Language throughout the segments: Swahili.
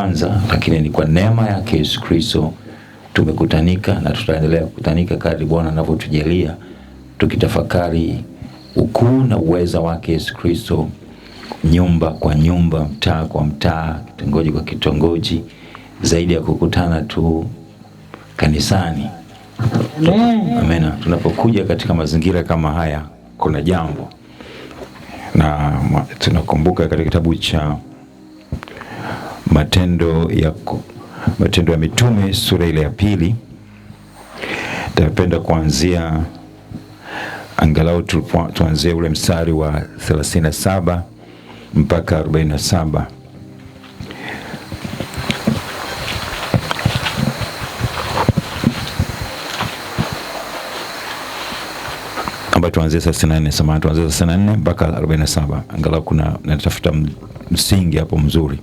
kwanza, lakini ni kwa neema yake Yesu Kristo tumekutanika na tutaendelea kukutanika kadri Bwana anavyotujalia, tukitafakari ukuu na uweza wake Yesu Kristo, nyumba kwa nyumba, mtaa kwa mtaa, kitongoji kwa kitongoji, zaidi ya kukutana tu kanisani. Amen. Tunapokuja katika mazingira kama haya, kuna jambo, na tunakumbuka katika kitabu cha Matendo ya Mitume sura ile ya 2. Tapenda kuanzia angalau tuanzie ule mstari wa 37 mpaka 47. Tuanze 34 mpaka 47. Angalau kuna natafuta msingi hapo mzuri.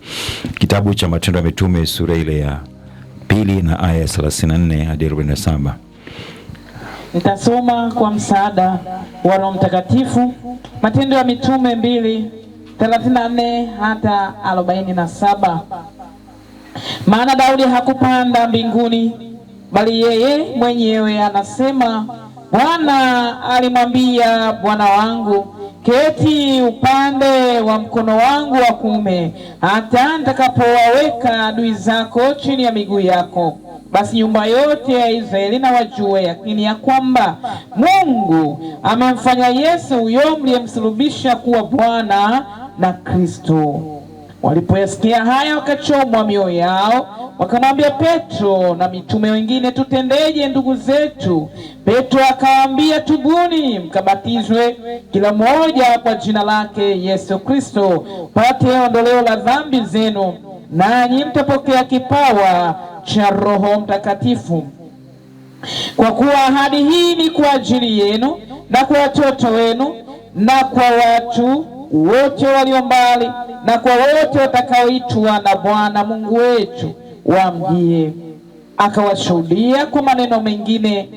Kitabu cha Matendo ya Mitume sura ile ya 2 na aya 34 hadi 47. Nitasoma kwa msaada wa Roho Mtakatifu. Matendo ya Mitume 2:34 hata 47. Maana Daudi hakupanda mbinguni, bali yeye mwenyewe anasema, Bwana alimwambia Bwana wangu, keti upande wa mkono wangu wa kuume, hata nitakapowaweka adui zako chini ya miguu yako. Basi nyumba yote ya Israeli na wajue yakini ya kwamba Mungu amemfanya Yesu huyo mliyemsulubisha kuwa Bwana na Kristo. Walipoyasikia haya wakachomwa mioyo yao, wakamwambia Petro na mitume wengine, tutendeje ndugu zetu? Petro akawaambia, tubuni mkabatizwe kila mmoja kwa jina lake Yesu Kristo, pate ondoleo la dhambi zenu, nanyi mtapokea kipawa cha Roho Mtakatifu. Kwa kuwa ahadi hii ni kwa ajili yenu na kwa watoto wenu na kwa watu wote walio mbali na kwa wote watakaoitwa na Bwana Mungu wetu wamjie. Akawashuhudia kwa maneno mengine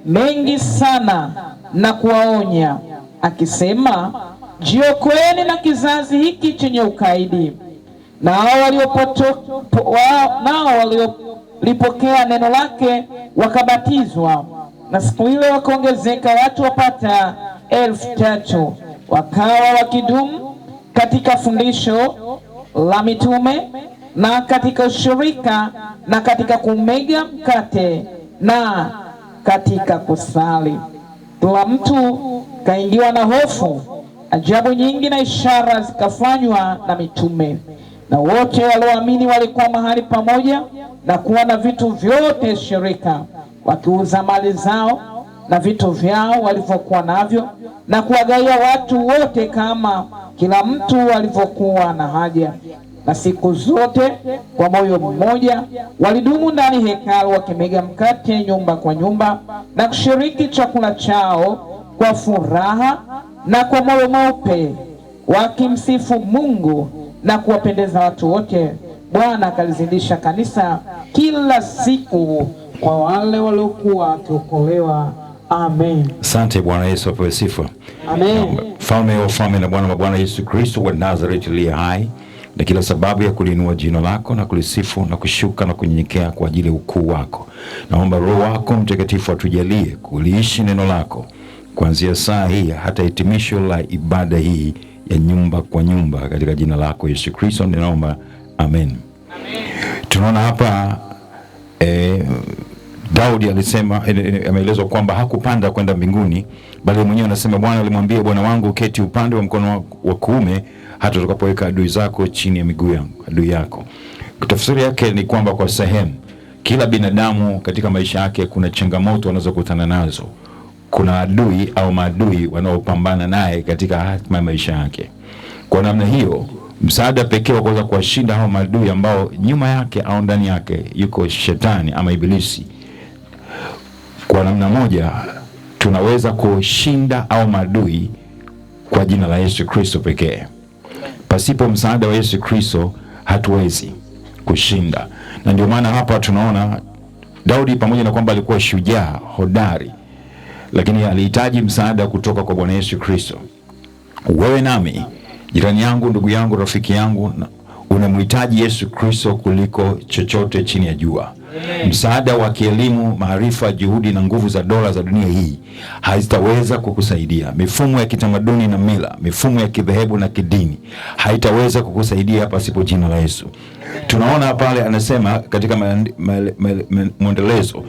mengi sana na kuwaonya akisema, jiokoeni na kizazi hiki chenye ukaidi. Nao waliolipokea neno lake wakabatizwa, na siku ile wakaongezeka watu wapata 3,000. Wakawa wakidumu katika fundisho la mitume na katika ushirika na katika kumega mkate na katika kusali. Kila mtu kaingiwa na hofu. Ajabu nyingi na ishara zikafanywa na mitume. Na wote walioamini walikuwa mahali pamoja na kuwa na vitu vyote shirika, wakiuza mali zao na vitu vyao walivyokuwa navyo, na kuwagaia watu wote kama kila mtu alivyokuwa na haja. Na siku zote kwa moyo mmoja walidumu ndani hekalu, wakimega mkate nyumba kwa nyumba na kushiriki chakula chao kwa furaha na kwa moyo mweupe, wakimsifu Mungu na kuwapendeza watu wote. Bwana akalizidisha kanisa kila siku kwa wale waliokuwa wakiokolewa. Amen. Asante Bwana Yesu apewe sifa. Amen. Mfalme wa wafalme na Bwana wa mabwana, Yesu Kristo wa Nazareti aliye hai, na kila sababu ya kulinua jina lako na kulisifu na kushuka na kunyenyekea kwa ajili ya ukuu wako. Naomba Roho wako Mtakatifu atujalie kuliishi neno lako kuanzia saa hii hata hitimisho la ibada hii ya nyumba kwa nyumba, katika jina lako Yesu Kristo ninaomba. Amen. Amen. Tunaona hapa Daudi alisema, ameelezwa kwamba hakupanda kwenda mbinguni, bali mwenyewe anasema, Bwana alimwambia Bwana wangu, keti upande wa mkono wa kuume hata utakapoweka adui zako chini ya miguu yangu, adui yako. Tafsiri yake ni kwamba kwa sehemu, kila binadamu katika maisha yake kuna changamoto wanazokutana nazo. Kuna adui au maadui wanaopambana naye katika hatima ya maisha yake. Kwa namna hiyo, msaada pekee wa kuweza kuwashinda hao maadui ambao nyuma yake au ndani yake yuko shetani ama ibilisi, kwa namna moja tunaweza kushinda au maadui kwa jina la Yesu Kristo pekee. Pasipo msaada wa Yesu Kristo hatuwezi kushinda. Na ndio maana hapa tunaona Daudi, pamoja na kwamba alikuwa shujaa hodari, lakini alihitaji msaada kutoka kwa Bwana Yesu Kristo. Wewe nami, jirani yangu, ndugu yangu, rafiki yangu, unamhitaji Yesu Kristo kuliko chochote chini ya jua. Msaada wa kielimu, maarifa, juhudi na nguvu za dola za dunia hii hazitaweza kukusaidia. Mifumo ya kitamaduni na mila, mifumo ya kidhehebu na kidini haitaweza kukusaidia pasipo jina la Yesu. Tunaona pale anasema katika mwendelezo,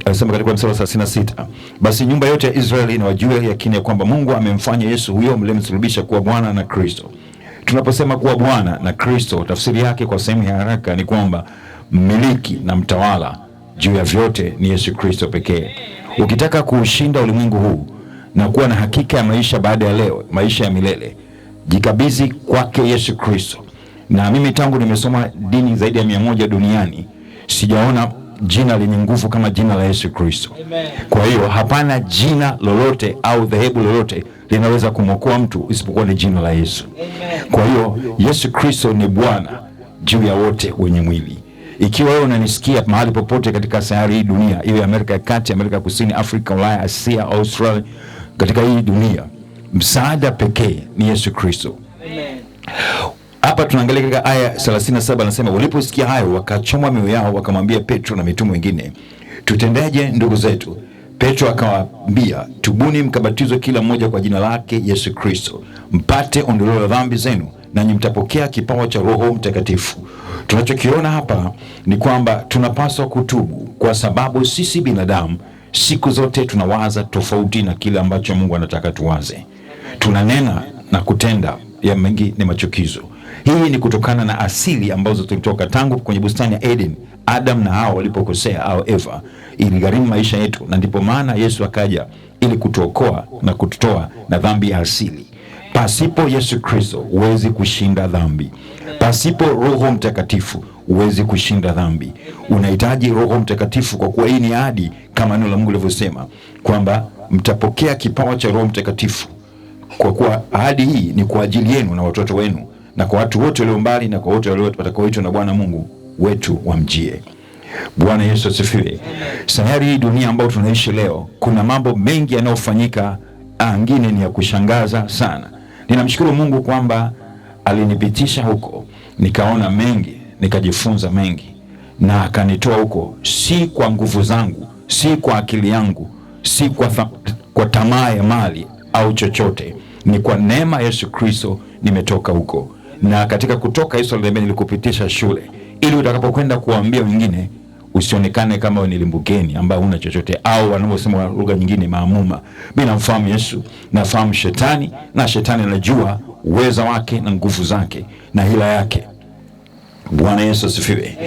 anasema katika mstari wa 36, basi nyumba yote ya Israeli na wajue yakini ya kwamba Mungu amemfanya Yesu huyo mlimsulubisha kuwa Bwana na Kristo. Tunaposema kuwa Bwana na Kristo, tafsiri yake kwa sehemu ya haraka ni kwamba mmiliki na mtawala juu ya vyote ni Yesu Kristo pekee. Ukitaka kuushinda ulimwengu huu na kuwa na hakika ya maisha baada ya leo, maisha ya milele, jikabidhi kwake Yesu Kristo. Na mimi tangu nimesoma dini zaidi ya 100 duniani, sijaona jina lenye nguvu kama jina la Yesu Kristo. Kwa hiyo hapana jina lolote au dhehebu lolote linaweza kumwokoa mtu isipokuwa ni jina la Yesu. Kwa hiyo Yesu Kristo ni Bwana juu ya wote wenye mwili. Ikiwa wewe unanisikia mahali popote katika sayari hii dunia, iwe Amerika ya Kati, Amerika Kusini, Afrika, Ulaya, Asia, Australia, katika hii dunia, msaada pekee ni Yesu Kristo. Hapa tunaangalia katika aya 37, anasema waliposikia hayo wakachoma mioyo yao, wakamwambia Petro na mitume wengine, tutendeje ndugu zetu? Petro akawaambia, tubuni mkabatizwe kila mmoja kwa jina lake Yesu Kristo, mpate ondoleo la dhambi zenu, nanyi mtapokea kipawa cha Roho Mtakatifu. Tunachokiona hapa ni kwamba tunapaswa kutubu, kwa sababu sisi binadamu siku zote tunawaza tofauti na kile ambacho Mungu anataka tuwaze. Tunanena na kutenda ya mengi ni machukizo. Hii ni kutokana na asili ambazo tulitoka tangu kwenye bustani ya Eden. Adam na Hawa walipokosea, au Eva, iligharimu maisha yetu, na ndipo maana Yesu akaja ili kutuokoa na kututoa na dhambi ya asili. Pasipo Yesu Kristo huwezi kushinda dhambi. Pasipo Roho Mtakatifu huwezi kushinda dhambi. Unahitaji Roho Mtakatifu, kwa kuwa hii ni ahadi, kama neno la Mungu lilivyosema kwamba mtapokea kipawa cha Roho Mtakatifu, kwa kuwa ahadi hii ni kwa ajili yenu na watoto wenu na kwa watu wote walio mbali na kwa wote watakaoitwa na Bwana Mungu wetu wamjie. Bwana Yesu asifiwe. Sayari hii dunia ambayo tunaishi leo, kuna mambo mengi yanayofanyika, mengine ni ya kushangaza sana. Ninamshukuru Mungu kwamba alinipitisha huko, nikaona mengi, nikajifunza mengi, na akanitoa huko, si kwa nguvu zangu, si kwa akili yangu, si kwa tamaa ya mali au chochote. Ni kwa neema Yesu Kristo nimetoka huko. Na katika kutoka Yesu nilikupitisha shule, ili utakapokwenda kuambia wengine usionekane kama ni limbukeni ambaye huna chochote, au wanaosema lugha nyingine maamuma. Mimi namfahamu Yesu, nafahamu shetani, na shetani anajua uweza wake na nguvu zake na hila yake. Bwana Yesu asifiwe.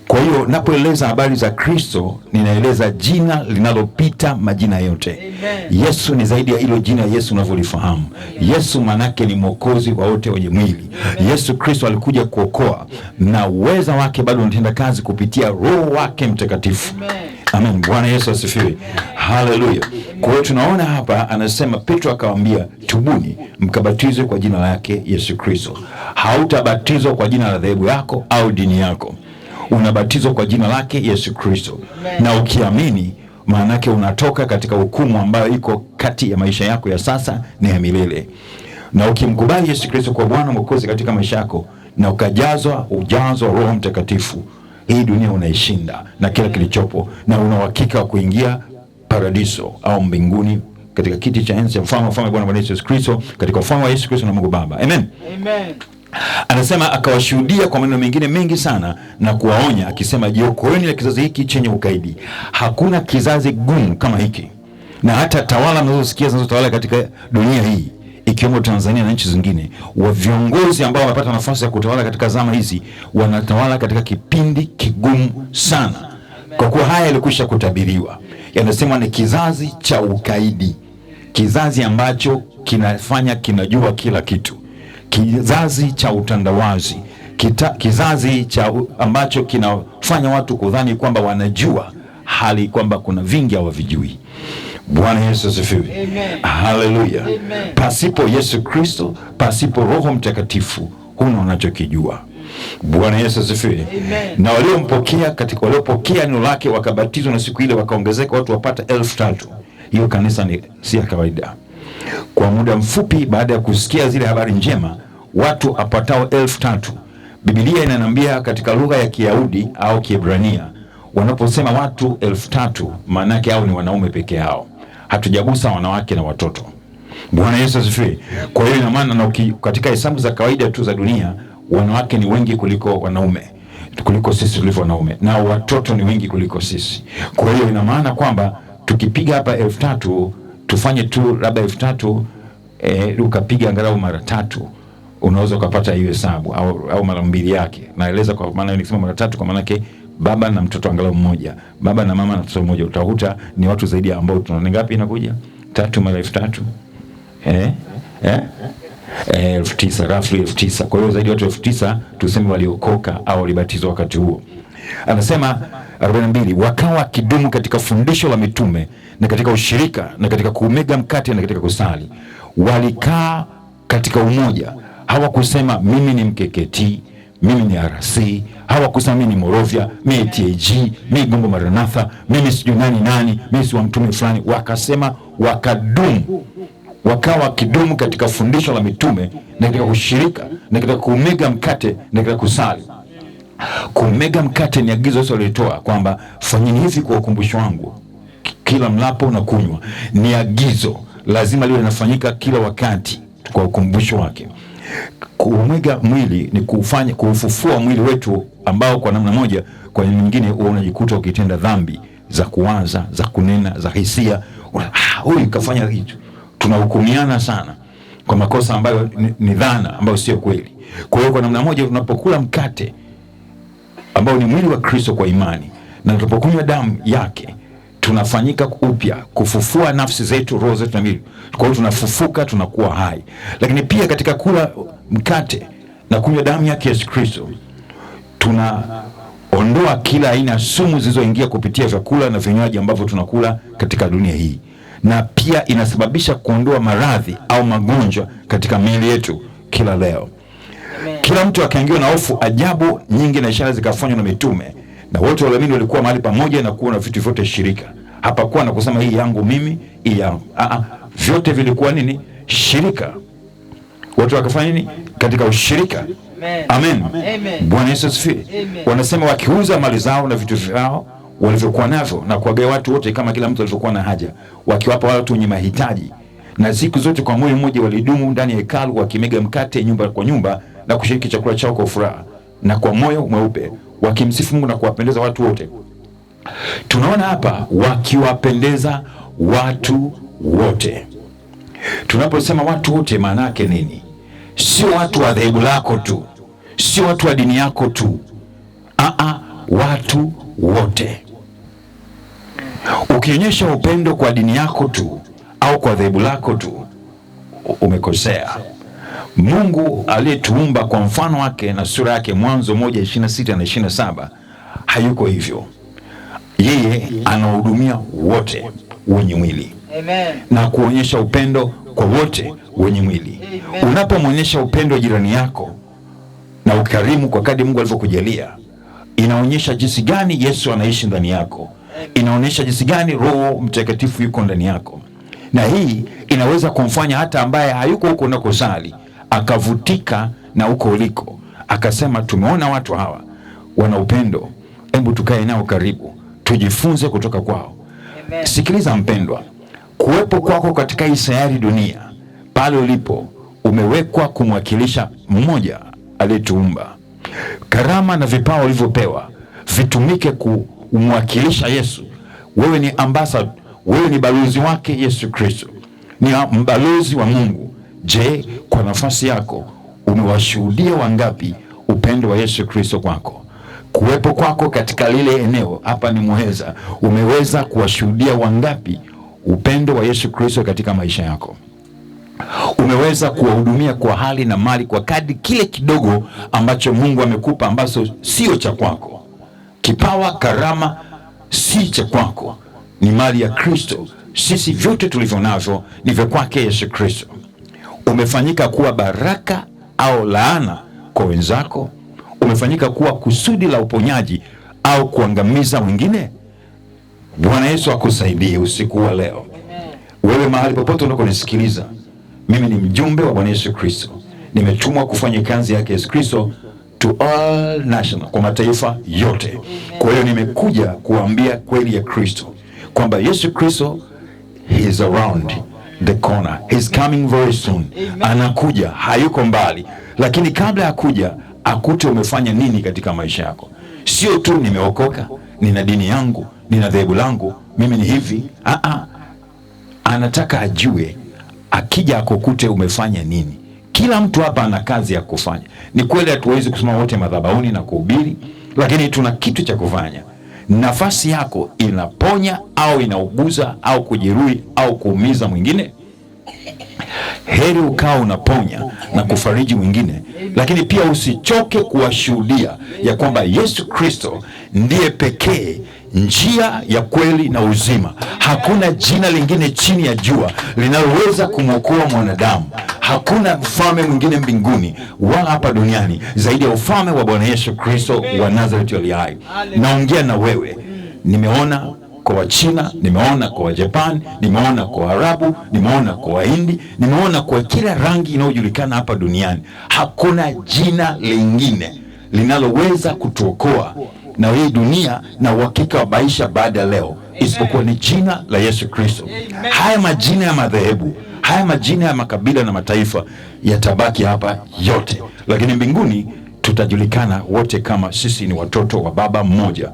Kwa hiyo napoeleza habari za Kristo, ninaeleza jina linalopita majina yote. Amen. Yesu ni zaidi ya hilo jina Yesu unavyolifahamu. Yesu manake ni mwokozi wa wote wenye mwili. Amen. Yesu Kristo alikuja kuokoa, na uweza wake bado unatenda kazi kupitia Roho wake Mtakatifu. Amen. Amen. Bwana Yesu asifiwe. Haleluya. Kwa hiyo tunaona hapa anasema Petro akawaambia, tubuni mkabatizwe kwa jina lake Yesu Kristo. Hautabatizwa kwa jina la dhehebu yako au dini yako. Unabatizwa kwa jina lake Yesu Kristo. Na ukiamini, maana yake unatoka katika hukumu ambayo iko kati ya maisha yako ya sasa na ya milele. Na ukimkubali Yesu Kristo kwa Bwana Mwokozi katika maisha yako, na ukajazwa ujazo wa Roho Mtakatifu, hii dunia unaishinda na kila kilichopo, na una uhakika wa kuingia paradiso au mbinguni katika kiti cha enzi cha mfalme wa Bwana Yesu Kristo, katika ufalme wa Yesu Kristo na Mungu Baba. Amen. Amen. Anasema akawashuhudia kwa maneno mengine mengi sana na kuwaonya akisema, jiokoeni na kizazi hiki chenye ukaidi. Hakuna kizazi gumu kama hiki, na hata tawala mnazosikia zinazotawala katika dunia hii, ikiwemo Tanzania na nchi zingine, wa viongozi ambao wamepata nafasi ya kutawala katika zama hizi, wanatawala katika kipindi kigumu sana, kwa kuwa haya yalikwisha kutabiriwa. Yanasema ni kizazi cha ukaidi, kizazi ambacho kinajua kila kitu, kizazi cha utandawazi, kizazi ambacho kinafanya watu kudhani kwamba wanajua hali kwamba kuna vingi hawavijui. Bwana Yesu asifiwe. Haleluya. Pasipo Yesu Kristo, pasipo Roho Mtakatifu, huna unachokijua. Bwana Yesu asifiwe. Na waliopokea neno lake wakabatizwa, na siku ile wakaongezeka watu wapata 3,000. Hiyo kanisa si ya kawaida. Kwa muda mfupi baada ya kusikia zile habari njema, watu apatao 3,000 Biblia inaniambia katika lugha ya Kiyahudi au Kiebrania, wanaposema watu 3,000 maana yake hao ni wanaume peke yao. Hatujagusa wanawake na watoto. Bwana Yesu asifiwe. Kwa hiyo ina maana na katika hesabu za kawaida tu za dunia, wanawake ni wengi kuliko wanaume, kuliko sisi tulivyo wanaume, na watoto ni wengi kuliko sisi. Kwa hiyo ina maana kwamba tukipiga hapa 3,000, tufanye tu labda 3,000 ukapiga angalau mara 3, unaweza kupata hiyo hesabu, au mara 2 yake. Naeleza kwa maana nikisema mara 3 kwa maana yake baba na mtoto angalau mmoja, baba na mama na mtoto mmoja, utakuta ni watu zaidi ambao tunaona. Ngapi inakuja? 3 mara 3,000 9,000, roughly 9,000. Kwa hiyo zaidi watu 9,000 tuseme waliokoka au walibatizwa wakati huo. Anasema 42, wakawa kidumu katika fundisho la mitume na katika ushirika na katika kumega mkate na katika kusali. Walikaa katika umoja. Hawakusema mimi ni Mkeketi, mimi ni RC, hawakusema mimi ni Morovia, mimi TAG, mimi Gombo Maranatha, mimi sijui nani, mimi si wa mtume fulani. Wakasema wakadumu, wakawa kidumu katika fundisho la mitume na katika ushirika na katika kumega mkate na katika kusali. Kumega mkate ni agizo Yesu alitoa kwamba fanyeni hivi kwa ukumbusho wangu kila mlapo na kunywa. Ni agizo lazima liwe linafanyika kila wakati kwa ukumbusho wake. Kumega mwili ni kufufua mwili wetu ambao kwa namna moja kwa nyingine unajikuta ukitenda dhambi za kuwaza, za kunena, za hisia. Huyu kafanya hicho. Tunahukumiana sana kwa makosa ambayo ni dhana ambayo sio kweli. Kwa hiyo kwa namna moja tunapokula mkate ambao ni mwili wa Kristo kwa imani na tunapokunywa damu yake, tunafanyika upya, kufufua nafsi zetu, roho zetu na mwili. Kwa hiyo tunafufuka, tunakuwa hai. Lakini pia katika kula mkate na kunywa damu yake Yesu Kristo, tunaondoa kila aina ya sumu zilizoingia kupitia vyakula na vinywaji ambavyo tunakula katika dunia hii. Na pia inasababisha kuondoa maradhi au magonjwa katika miili yetu kila leo. Kila mtu akaingiwa na hofu ajabu nyingi na ishara zikafanywa na mitume. Na wote waliamini walikuwa mahali pamoja na kuwa na vitu vyote shirika. Hapakuwa na kusema hii yangu mimi, hii yangu. Vyote vilikuwa nini? Shirika. Watu wakafanya nini? Katika ushirika. Amen. Bwana Yesu asifiwe. Wanasema wakiuza mali zao na vitu vyao walivyokuwa navyo na kuwagawia watu wote kama kila mtu alivyokuwa na haja, wakiwapa watu wenye mahitaji. Na siku zote kwa moyo mmoja walidumu ndani ya hekalu wakimega mkate nyumba kwa nyumba na kushiriki chakula chao kwa furaha na kwa moyo mweupe, wakimsifu Mungu na kuwapendeza watu wote. Tunaona hapa wakiwapendeza watu wote. Tunaposema watu wote maana yake nini? Sio watu wa dhehebu lako tu, sio watu wa dini yako tu. Watu wote. Ukionyesha upendo kwa dini yako tu au kwa dhehebu lako tu, umekosea. Mungu aliyetuumba kwa mfano wake na sura yake, Mwanzo 1:26 na 27, hayuko hivyo. Yeye anahudumia wote wenye mwili. Amen. Na kuonyesha upendo kwa wote wenye mwili. Unapomwonyesha upendo jirani yako na ukarimu kwa kadri Mungu alivyokujalia, inaonyesha jinsi gani Yesu anaishi ndani yako. Inaonyesha jinsi gani Roho Mtakatifu yuko ndani yako. Na hii inaweza kumfanya hata ambaye hayuko huko unakosali akavutika na uko uliko, akasema tumeona watu hawa wana upendo, hebu tukae nao karibu, tujifunze kutoka kwao. Amen. Sikiliza mpendwa, kuwepo kwako katika hii sayari dunia, pale ulipo umewekwa kumwakilisha mmoja aliyetuumba. Karama na vipawa ulivyopewa vitumike kumwakilisha Yesu. Wewe ni ambassador, wewe ni balozi wake Yesu Kristo, ni mbalozi wa Mungu. Je, kwa nafasi yako umewashuhudia wangapi upendo wa Yesu Kristo kwako? Kuwepo kwako katika lile eneo hapa ni Muheza, umeweza kuwashuhudia wangapi upendo wa Yesu Kristo katika maisha yako? Umeweza kuwahudumia kwa hali na mali kwa kadri kile kidogo ambacho Mungu amekupa, ambacho sio cha kwako. Kipawa, karama si cha kwako, ni mali ya Kristo. Sisi vyote tulivyo navyo ni vya kwake Yesu Kristo. Umefanyika kuwa baraka au laana kwa wenzako? Umefanyika kuwa kusudi la uponyaji au kuangamiza wengine? Bwana Yesu akusaidie usiku wa leo. Wewe mahali popote unakonisikiliza, mimi ni mjumbe wa Bwana Yesu Kristo. Nimetumwa kufanya kazi yake Yesu Kristo to all nations, kwa mataifa yote. Kwa hiyo nimekuja kuambia kweli ya Kristo kwamba Yesu Kristo, he is around the corner, he's coming very soon. Anakuja, hayuko mbali. Lakini kabla ya kuja, akute umefanya nini katika maisha yako. Sio tu nimeokoka, nina dini yangu, nina dhehebu langu, mimi ni hivi. Anataka ajue akija akukute umefanya nini. Kila mtu hapa ana kazi ya kufanya. Ni kweli hatuwezi kusimama wote madhabahuni na kuhubiri, lakini tuna kitu cha kufanya. Nafasi yako inaponya au inauguza au kujeruhi au kuumiza mwingine. Heri ukao unaponya na kufariji mwingine, lakini pia usichoke kuwashuhudia ya kwamba Yesu Kristo ndiye pekee njia ya kweli na uzima. Hakuna jina lingine chini ya jua linaloweza kumwokoa mwanadamu. Hakuna ufalme mwingine mbinguni wala hapa duniani zaidi ya ufalme wa Bwana Yesu Kristo wa Nazareti aliye hai. Naongea na wewe. Nimeona kwa Wachina, nimeona kwa Japan, nimeona kwa Arabu, nimeona kwa Wahindi, nimeona kwa kila rangi inayojulikana hapa duniani. Hakuna jina lingine linaloweza kutuokoa na hii dunia na uhakika wa maisha baada ya leo isipokuwa ni jina la Yesu Kristo. Haya majina ya madhehebu, haya majina ya makabila na mataifa yatabaki hapa yote, lakini mbinguni tutajulikana wote kama sisi ni watoto wa baba mmoja,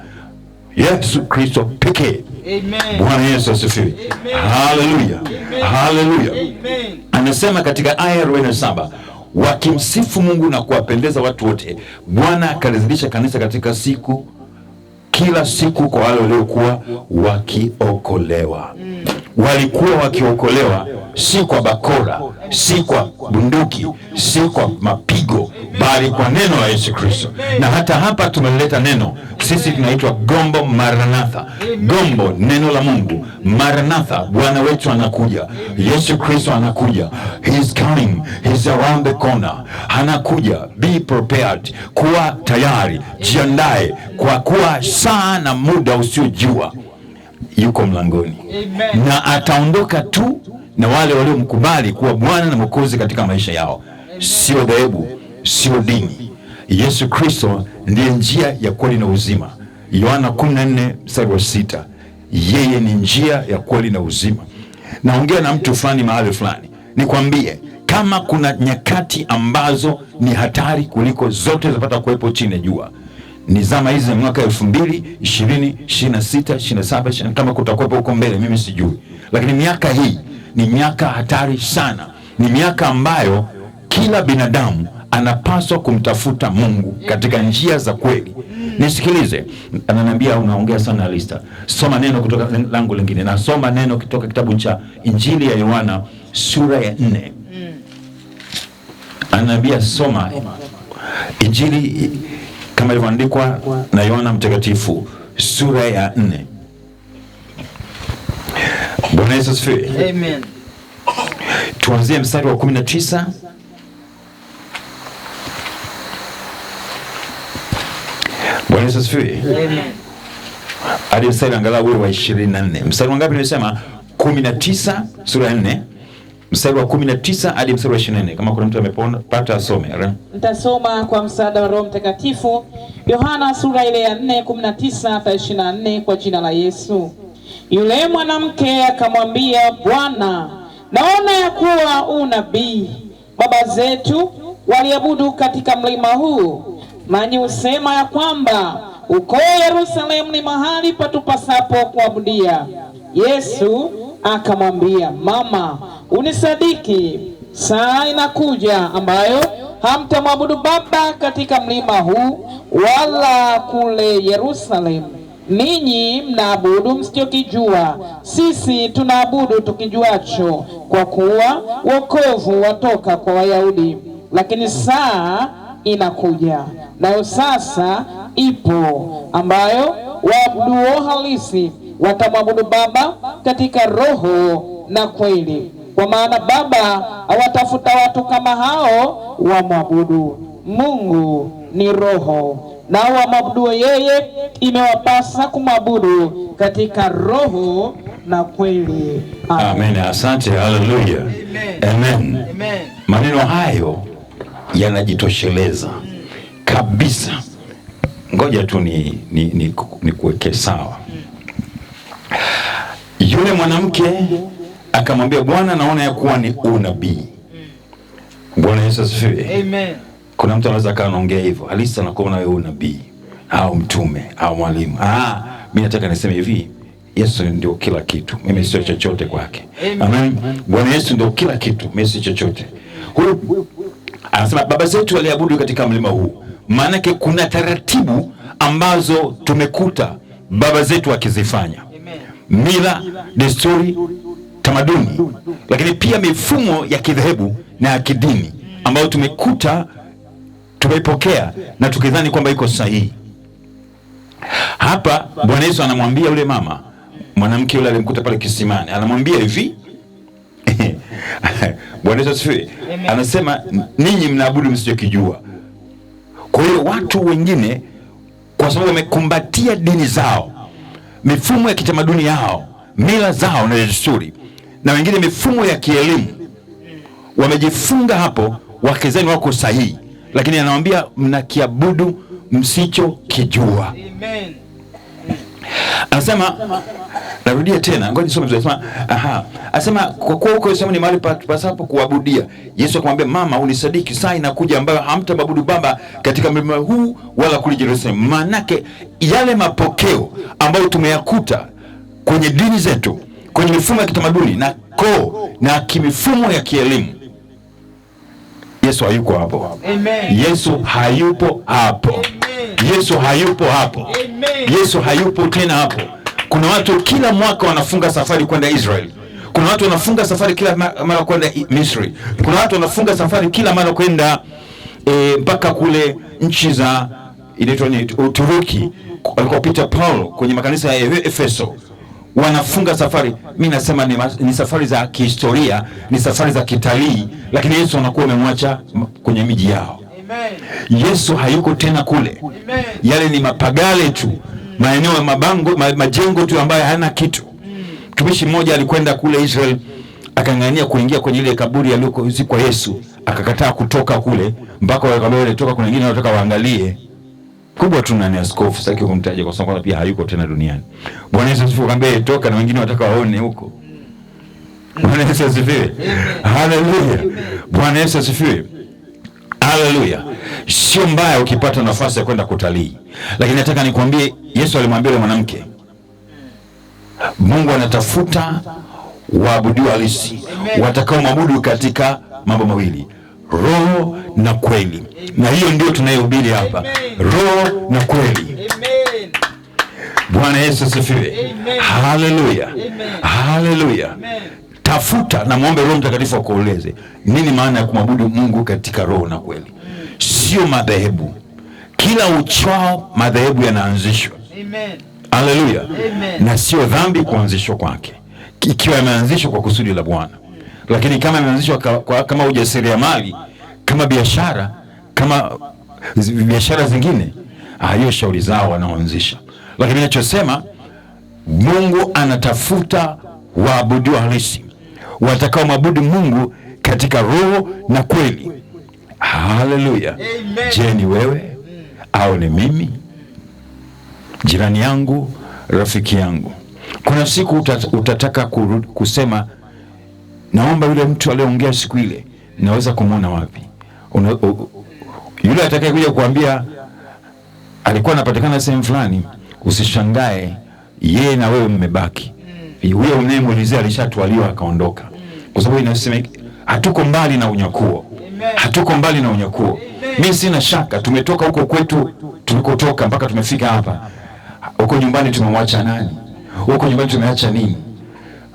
Yesu Kristo pekee. Bwana Yesu asifiwe. Haleluya. Haleluya. Anasema katika aya 47, wakimsifu Mungu na kuwapendeza watu wote, Bwana akalizidisha kanisa katika siku, kila siku kwa wale waliokuwa wakiokolewa. Walikuwa wakiokolewa si kwa bakora, si kwa bunduki, si kwa mapigo, bali kwa neno la Yesu Kristo. Na hata hapa tumeleta neno. Sisi tunaitwa Gombo Maranatha. Gombo, neno la Mungu. Maranatha, Bwana wetu anakuja. Yesu Kristo anakuja. He is coming. He is around the corner. Anakuja. Be prepared. Kuwa tayari. Jiandae. Kwa kuwa saa na muda usiojua yuko mlangoni. Amen. Na ataondoka tu na wale waliomkubali kuwa Bwana na Mwokozi katika maisha yao. Sio dhehebu, sio dini. Yesu Kristo ndiye njia ya kweli na uzima. Yohana 14:6. Yeye ni njia ya kweli na uzima. Naongea na mtu fulani mahali fulani. Nikwambie, kama kuna nyakati ambazo ni hatari kuliko zote zapata kuwepo chini ya jua, ni zama hizi za mwaka 2020, 26, 27, kama kutakuwepo huko mbele mimi sijui. Lakini miaka hii ni miaka hatari sana. Ni miaka ambayo kila binadamu anapaswa kumtafuta Mungu katika njia za kweli. Nisikilize, ananiambia unaongea sana Lista. Soma neno kutoka langu lingine. Na soma neno kutoka kitabu cha Injili ya Yohana sura ya 4. Ananiambia soma Injili kama ilivyoandikwa na Yohana Mtakatifu sura ya 4. Bwana Yesu asifiwe. Amen. Tuanzie mstari wa 19. Bwana Yesu asifiwe. Amen. Hadi mstari angalau wa 24. Mstari wangapi nimesema? 19 sura ya 4. Mstari wa 19 hadi mstari wa 24. Kama kuna mtu amepata asome. Nitasoma kwa msaada wa Roho Mtakatifu. Yohana sura ile ya 4, 19 hadi 24 kwa jina la Yesu. Yule mwanamke akamwambia, Bwana, naona ya kuwa unabii. Baba zetu waliabudu katika mlima huu, nanyi husema ya kwamba uko Yerusalemu ni mahali patupasapo kuabudia. Yesu akamwambia, Mama, unisadiki, saa inakuja ambayo hamtamwabudu Baba katika mlima huu wala kule Yerusalemu. Ninyi mnaabudu msichokijua, sisi tunaabudu tukijuacho, kwa kuwa wokovu watoka kwa Wayahudi. Lakini saa inakuja, nayo sasa ipo, ambayo waabuduo halisi watamwabudu Baba katika roho na kweli, kwa maana Baba awatafuta watu kama hao wamwabudu. Mungu ni roho, nao wamwabuduo yeye imewapasa kumwabudu katika roho na kweli. Amen. Asante. Haleluya. Amen. Amen. Maneno hayo yanajitosheleza kabisa. Ngoja tu ni kuweke sawa. Yule mwanamke akamwambia, Bwana, naona ya kuwa ni unabii. Bwana Yesu asifiwe. Amen. Kuna mtu anaweza kaanaongea hivyo, halisi anakuona wewe unabii au mtume au mwalimu. Mimi nataka niseme hivi, Yesu ndio kila kitu, mimi sio chochote kwake. Amen. Bwana Yesu ndio kila kitu, mimi sio chochote. Huyu anasema baba zetu waliabudu katika mlima huu. Maana yake kuna taratibu ambazo tumekuta baba zetu wakizifanya. Mila, desturi, tamaduni, lakini pia mifumo ya kidhehebu na ya kidini ambayo tumekuta, tumeipokea na tukidhani kwamba iko sahihi. Hapa Bwana Yesu anamwambia yule mama, mwanamke yule alimkuta pale kisimani, anamwambia hivi Bwana Yesu asifiwe. Anasema ninyi mnaabudu msichokijua. Kwa hiyo watu wengine kwa sababu wamekumbatia dini zao, mifumo ya kitamaduni yao, mila zao na desturi, na wengine mifumo ya kielimu, wamejifunga hapo wakizani wako sahihi, lakini anawaambia mnakiabudu msichokijua. Amen. Anasema, narudia tena, ngoja nisome vizuri. Anasema kwa kuwa huko Yerusalemu ni mahali pasapo kuabudia. Yesu akamwambia, mama, unisadiki, saa inakuja ambayo hamtamwabudu Baba katika mlima huu wala kule Yerusalemu. Manake yale mapokeo ambayo tumeyakuta kwenye dini zetu, kwenye mifumo ya kitamaduni na kimifumo ya kielimu, Yesu hayuko hapo. Amen. Yesu hayupo hapo. Amen. Yesu hayupo hapo. Amen. Yesu hayupo tena hapo. Kuna watu kila mwaka wanafunga safari kwenda Israeli. Kuna watu wanafunga safari kila mara kwenda Misri. Kuna watu wanafunga safari kila mara kwenda mpaka kule nchi za inaitwa ni Uturuki, alikopita Paulo kwenye makanisa ya Efeso. Wanafunga safari. Mimi nasema ni safari za kihistoria, ni safari za kitalii, lakini Yesu anakuwa amemwacha kwenye miji yao. Amen. Yesu hayuko tena kule. Amen. Yale ni mapagale tu, maeneo ya majengo tu ambayo hayana kitu. Mtumishi mmoja alikwenda kule Israel, akang'ania kuingia kwenye ile kaburi aliyozikwa Yesu, akakataa kutoka kule mpaka wale toka, kuna wengine wanataka waangalie. Kubwa tu nani askofu, sitaki kumtaja kwa sababu pia hayuko tena duniani. Bwana Yesu asifiwe, akamwambia toka, na wengine wanataka waone huko. Bwana Yesu asifiwe. Haleluya. Bwana Yesu asifiwe. Haleluya. Sio mbaya ukipata nafasi ya kwenda kutalii, lakini nataka nikwambie, Yesu alimwambia yule mwanamke, Mungu anatafuta waabudu halisi, watakao maabudu katika mambo mawili, roho na kweli. Na hiyo ndio tunayohubiri hapa, roho na kweli. Amen. Bwana Yesu asifiwe. Haleluya. Haleluya. Tafuta na muombe Roho Mtakatifu akueleze nini maana ya kumwabudu Mungu katika roho na kweli. Sio madhehebu. Kila uchao madhehebu yanaanzishwa. Amen. Haleluya. Na sio dhambi kuanzishwa kwake, ikiwa yameanzishwa kwa kusudi la Bwana. Lakini kama yameanzishwa kama ujasiriamali, kama biashara, kama biashara zingine, hiyo shauri zao wanaoanzisha. Lakini ninachosema, Mungu anatafuta waabudu halisi, watakao maabudu Mungu katika roho na kweli. Haleluya. Je, ni wewe au ni mimi? Jirani yangu, rafiki yangu, kuna siku utataka kusema, naomba yule mtu aliyeongea siku ile, naweza kumwona wapi? Yule atakaye kuja kuambia alikuwa anapatikana sehemu fulani, usishangae yeye na wewe mmebaki. Huyo unayemuulizia alishatwaliwa akaondoka. Kwa sababu inasema hatuko mbali na unyakuo. Hatuko mbali na unyakuo. Mimi sina shaka tumetoka huko kwetu tulikotoka mpaka tumefika hapa. Huko nyumbani tumemwacha nani? Huko nyumbani tumeacha nini?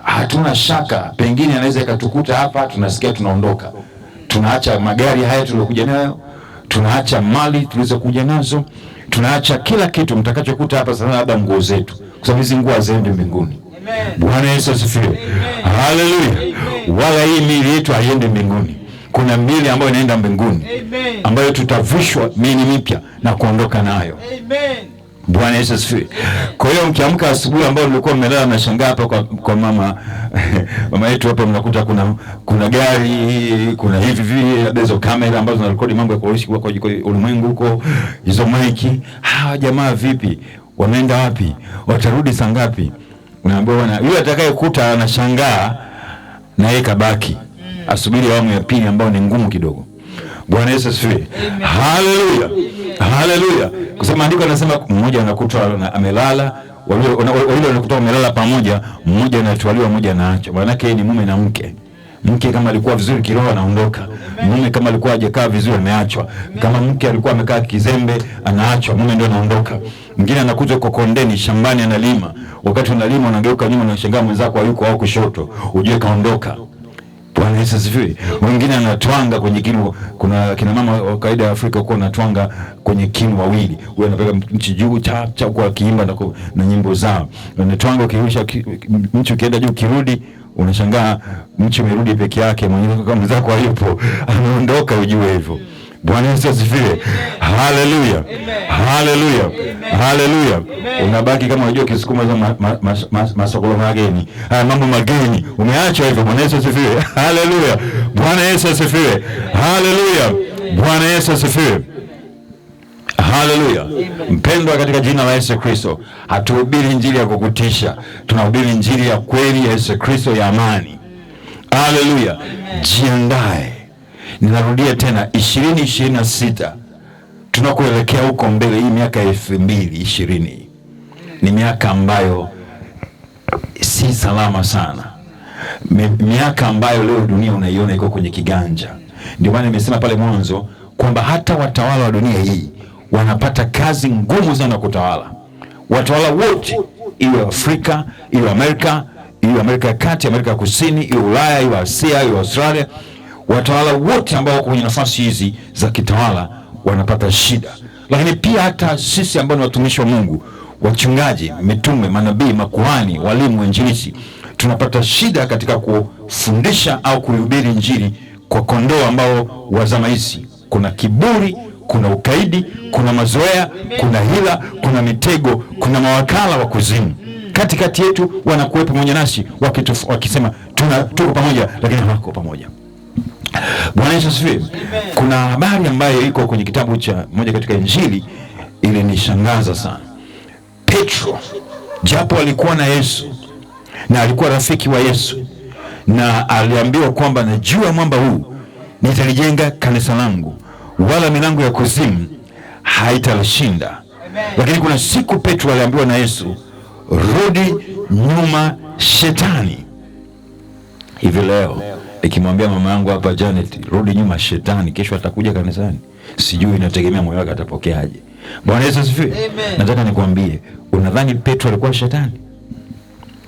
Hatuna shaka, pengine anaweza ikatukuta hapa, tunasikia tunaondoka. Tunaacha magari haya tuliyokuja nayo, tunaacha mali tulizokuja nazo, tunaacha kila kitu mtakachokuta hapa sana, labda nguo zetu, kwa sababu hizo nguo haziende mbinguni. Bwana Yesu asifiwe. Haleluya. Wala hii miili yetu haiende mbinguni. Kuna miili ambayo inaenda mbinguni, ambayo tutavishwa miili mipya na kuondoka nayo. Bwana Yesu asifiwe. Kwa hiyo mkiamka asubuhi ambao mlikuwa mmelala na shangaa hapa kwa mama mama yetu hapa, mnakuta kuna gari, kuna hivi hizo kamera ambazo zinarekodi mambo ya kuishi kwa ulimwengu huko, hizo maiki. Hawa jamaa vipi? Wameenda wapi? Watarudi saa ngapi? Unaambiwa bwana, yule atakayekuta anashangaa na yeye kabaki asubiri awamu ya pili ambayo ni ngumu kidogo. Bwana Yesu asifiwe. Haleluya. Haleluya. Kusema andiko anasema mmoja anakutwa amelala, wale wanakutwa wamelala pamoja, mmoja anatwaliwa, mmoja anaacha. Maana yake ni mume na mke. Mke kama alikuwa vizuri kiroho anaondoka. Mume kama alikuwa hajakaa vizuri ameachwa. Kama mke alikuwa amekaa kizembe anaachwa, mume ndio anaondoka. Mwingine anakuja kwa kondeni shambani analima. Wakati unalima unageuka nyuma na shangaa mwenzako hayuko au kushoto, ujue kaondoka. Bwana Yesu asifiwe. Wengine anatwanga kwenye kinu. Kuna kina mama wa kawaida ya Afrika huko anatwanga kwenye kinu wawili. Wewe unapeka mchi juu cha kwa kiimba na nyimbo zao. Anatwanga ukirusha mchi ukienda juu kirudi unashangaa mchi umerudi peke yake, mwenzako hayupo, anaondoka, ujue hivyo. Bwana Yesu asifiwe. Haleluya. Haleluya. Haleluya. Unabaki kama unajua Kisukuma za masokolo mageni. Mambo mageni. Umeacha hivyo. Bwana Yesu asifiwe. Haleluya. Bwana Yesu asifiwe. Haleluya. Bwana Yesu asifiwe. Haleluya. Mpendwa katika jina la Yesu Kristo, hatuhubiri injili ya kukutisha. Tunahubiri injili ya kweli ya Yesu Kristo ya amani. Haleluya. Jiandae. Ninarudia tena 2026 tunakoelekea huko mbele. Hii miaka 2020 ni miaka ambayo si salama sana, miaka ambayo leo dunia unaiona iko kwenye kiganja. Ndio maana nimesema pale mwanzo kwamba hata watawala wa dunia hii wanapata kazi ngumu sana kutawala. Watawala wote, iwe Afrika, iwe Amerika, iwe Amerika ya Kati, Amerika ya Kusini, iwe Ulaya, iwe Asia, iwe Australia, watawala wote ambao wako kwenye nafasi hizi za kitawala wanapata shida. Lakini pia hata sisi ambao ni watumishi wa Mungu, wachungaji, mitume, manabii, makuhani, walimu, wainjilisti, tunapata shida katika kufundisha au kuhubiri injili kwa kondoo ambao wa zama hizi. Kuna kiburi, kuna ukaidi, kuna mazoea, kuna hila, kuna mitego, kuna mawakala wa kuzimu. Katikati yetu wanakuwepo pamoja nasi wakisema tuko pamoja, lakini hawako pamoja. Bwana Yesu asifiwe. Kuna habari ambayo iko kwenye kitabu cha moja katika injili ili nishangaza sana. Petro, japo alikuwa na Yesu na alikuwa rafiki wa Yesu, na aliambiwa kwamba na juu ya mwamba huu nitalijenga kanisa langu, wala milango ya kuzimu haitalishinda. Lakini kuna siku Petro aliambiwa na Yesu, rudi nyuma Shetani. Hivi leo nikimwambia mama yangu hapa Janet, rudi nyuma Shetani, kesho atakuja kanisani, sijui, inategemea moyo wake atapokeaje. Bwana Yesu asifiwe. Nataka nikwambie, unadhani Petro alikuwa shetani?